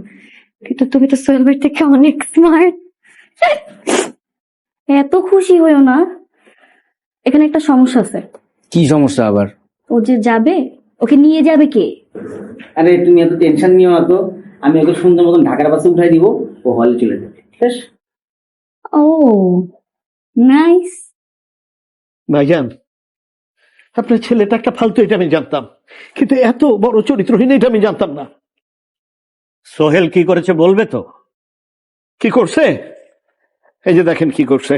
কিন্তু তুমি তো সোহেল ভাইয়ের থেকে অনেক স্মার্ট। এত খুশি হইও না, এখানে একটা সমস্যা আছে। কি সমস্যা আবার? ও যে যাবে, ওকে নিয়ে যাবে কে? আরে তুমি এত টেনশন নিও না তো, আমি ওকে সুন্দর মতন ঢাকার বাসে উঠাই দিব, ও হলে চলে যাবে। বেশ? ও নাইস। ভাইজান, আপনার ছেলেটা একটা ফালতু, এটা আমি জানতাম, কিন্তু এত বড় চরিত্রহীন এটা আমি জানতাম না। সোহেল কি করেছে বলবে তো? কি করছে? এই যে দেখেন কি করছে।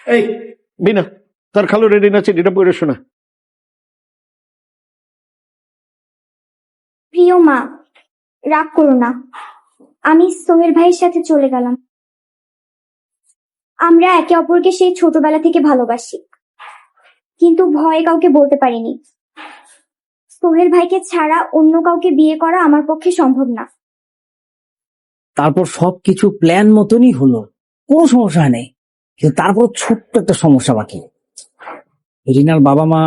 এই বিনা, তার খালু রেডি না, চিঠিটা পড়ে শোনা। প্রিয় মা, রাগ করো না, আমি সোহেল ভাইয়ের সাথে চলে গেলাম। আমরা একে অপরকে সেই ছোটবেলা থেকে ভালোবাসি, কিন্তু ভয়ে কাউকে বলতে পারিনি। সোহেল ভাইকে ছাড়া অন্য কাউকে বিয়ে করা আমার পক্ষে সম্ভব না। তারপর সবকিছু প্ল্যান মতনই হলো, কোনো সমস্যা নেই, কিন্তু তারপর ছোট্ট একটা সমস্যা বাকি। রিনার বাবা মা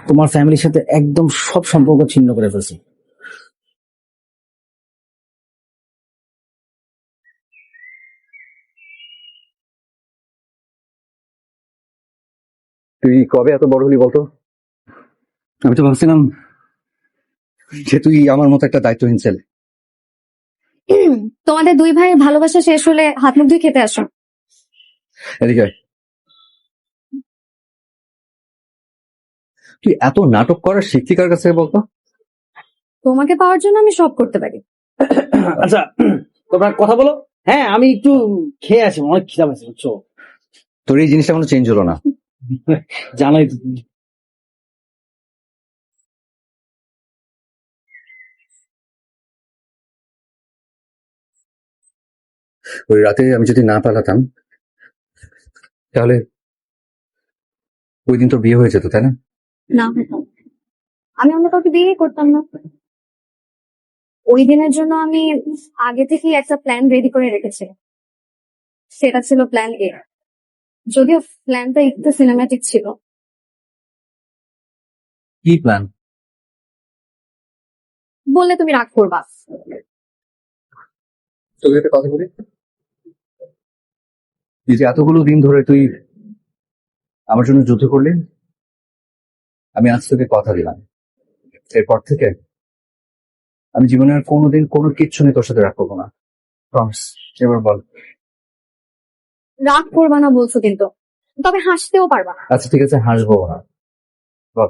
তোমার ফ্যামিলির সাথে একদম সব সম্পর্ক ছিন্ন করে ফেলছে। তুই কবে এত বড় হলি বলতো? আমি তো ভাবছিলাম যে তুই আমার মতো একটা দায়িত্বহীন ছেলে। তোমাদের দুই ভাইয়ের ভালোবাসা শেষ হলে হাত মুখ ধুয়ে খেতে আসো। এদিকে আয়। তুই এত নাটক করার শিক্ষি কার কাছে বলতো? তোমাকে পাওয়ার জন্য আমি সব করতে পারি। আচ্ছা তোমরা কথা বলো, হ্যাঁ আমি একটু খেয়ে আসি, অনেক খিদা পাইছে বুঝছো। তোর এই জিনিসটা কোনো চেঞ্জ হলো না। জানোই তো তুমি। ওই রাতে আমি যদি না পালাতাম তাহলে ওই দিন তোর বিয়ে হয়ে যেত, তাই না? না, আমি অন্য কাউকে বিয়ে করতাম না। ওই দিনের জন্য আমি আগে থেকেই একটা প্ল্যান রেডি করে রেখেছি, সেটা ছিল প্ল্যান এ। যদিও প্ল্যানটা একটু সিনেম্যাটিক ছিল। কি প্ল্যান? বললে তুমি রাগ করবা। তোকে একটা কথা বলি, এই যে এতগুলো দিন ধরে তুই আমার জন্য যুদ্ধ করলি, আমি আজ তোকে কথা দিলাম এরপর থেকে আমি জীবনে আর কোনোদিন কোনো কিচ্ছু নিয়ে তোর সাথে রাগ করবো না। প্রমিস। এবার বল। রাগ করবা না বলছো কিন্তু, তবে হাসতেও পারবা না। আচ্ছা ঠিক আছে, হাসবো না। বল।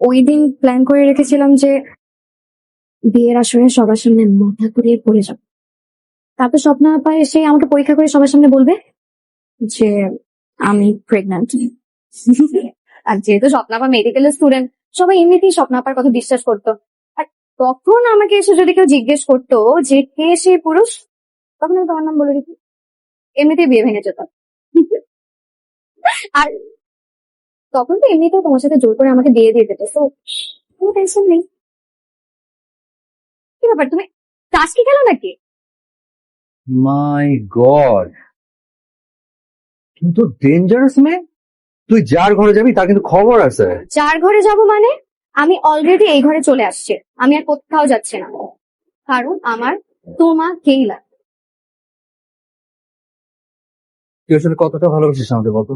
ওই দিন প্ল্যান করে রেখেছিলাম যে বিয়ের আসরে সবার সামনে মাথা ঘুরিয়ে পড়ে যাব, তারপর স্বপ্ন আপা এসে আমাকে পরীক্ষা করে সবার সামনে বলবে যে আমি প্রেগন্যান্ট। আর যেহেতু স্বপ্ন আপা মেডিকেলের স্টুডেন্ট, সবাই এমনিতেই স্বপ্ন আপার কথা বিশ্বাস করতো। আর তখন আমাকে এসে যদি কেউ জিজ্ঞেস করতো যে কে সেই পুরুষ, তখন আমি তোমার নাম বলে দিত, এমনিতেই বিয়ে ভেঙে যেত। আর তখন তো এমনিতেও তোমার সাথে জোর করে আমাকে বিয়ে দিয়ে দিতে, তো কোনো টেনশন নেই। কি ব্যাপার, তুমি তাস কি খেলো নাকি? মাই গড, কিন্তু ডেঞ্জারাস মেয়ে। তুই যার ঘরে যাবি তার কিন্তু খবর আছে। যার ঘরে যাব মানে? আমি অলরেডি এই ঘরে চলে আসছি, আমি আর কোথাও যাচ্ছি না, কারণ আমার তোমাকেই লাগে। তুই আসলে কতটা ভালোবাসিস আমাকে বলতো?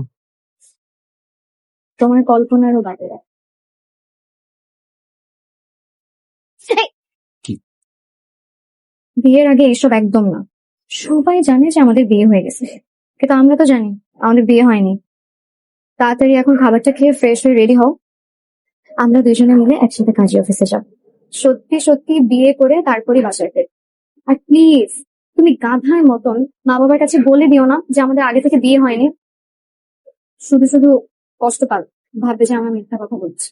তোমার কল্পনারও বাইরে। কি? বিয়ের আগে এইসব একদম না। সবাই জানে যে আমাদের বিয়ে হয়ে গেছে, কিন্তু আমরা তো জানি আমাদের বিয়ে হয়নি। তাড়াতাড়ি এখন খাবারটা খেয়ে ফ্রেশ হয়ে রেডি হও, আমরা দুজনে মিলে একসাথে কাজী অফিসে যাব। সত্যি সত্যি বিয়ে করে তারপরে বাসায় ফের। আর প্লিজ তুমি গাধার মতন মা বাবার কাছে বলে দিও না যে আমাদের আগে থেকে বিয়ে হয়নি। শুধু শুধু কষ্ট পাল, ভাববে যে আমরা মিথ্যা কথা বলছি।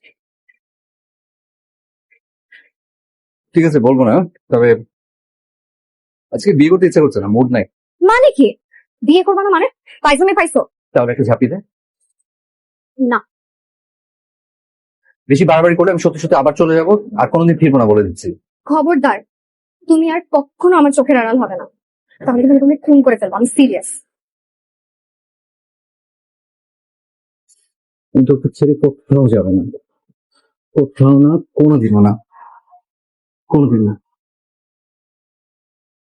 ঠিক আছে, বলবো না, তবে আজকে বিয়ে করতে ইচ্ছা করছে না, মুড নাই। মানে কি বিয়ে করবো না মানে? পাইছো না পাইছো? তাহলে একটু ঝাঁপিয়ে দে। না। বেশি বাড়াবাড়ি করলে আমি সত্যি সত্যি আবার চলে যাবো, আর কোনোদিন ফিরবো না বলে দিচ্ছি। খবরদার, তুমি আর কখনো আমার চোখের আড়াল হবে না, তাহলে কিন্তু তুমি খুন করে ফেলবো, আমি সিরিয়াস। আমি তোকে ছেড়ে কোথাও যাবো না, কোথাও না, কোনোদিনও না, কোনোদিন না।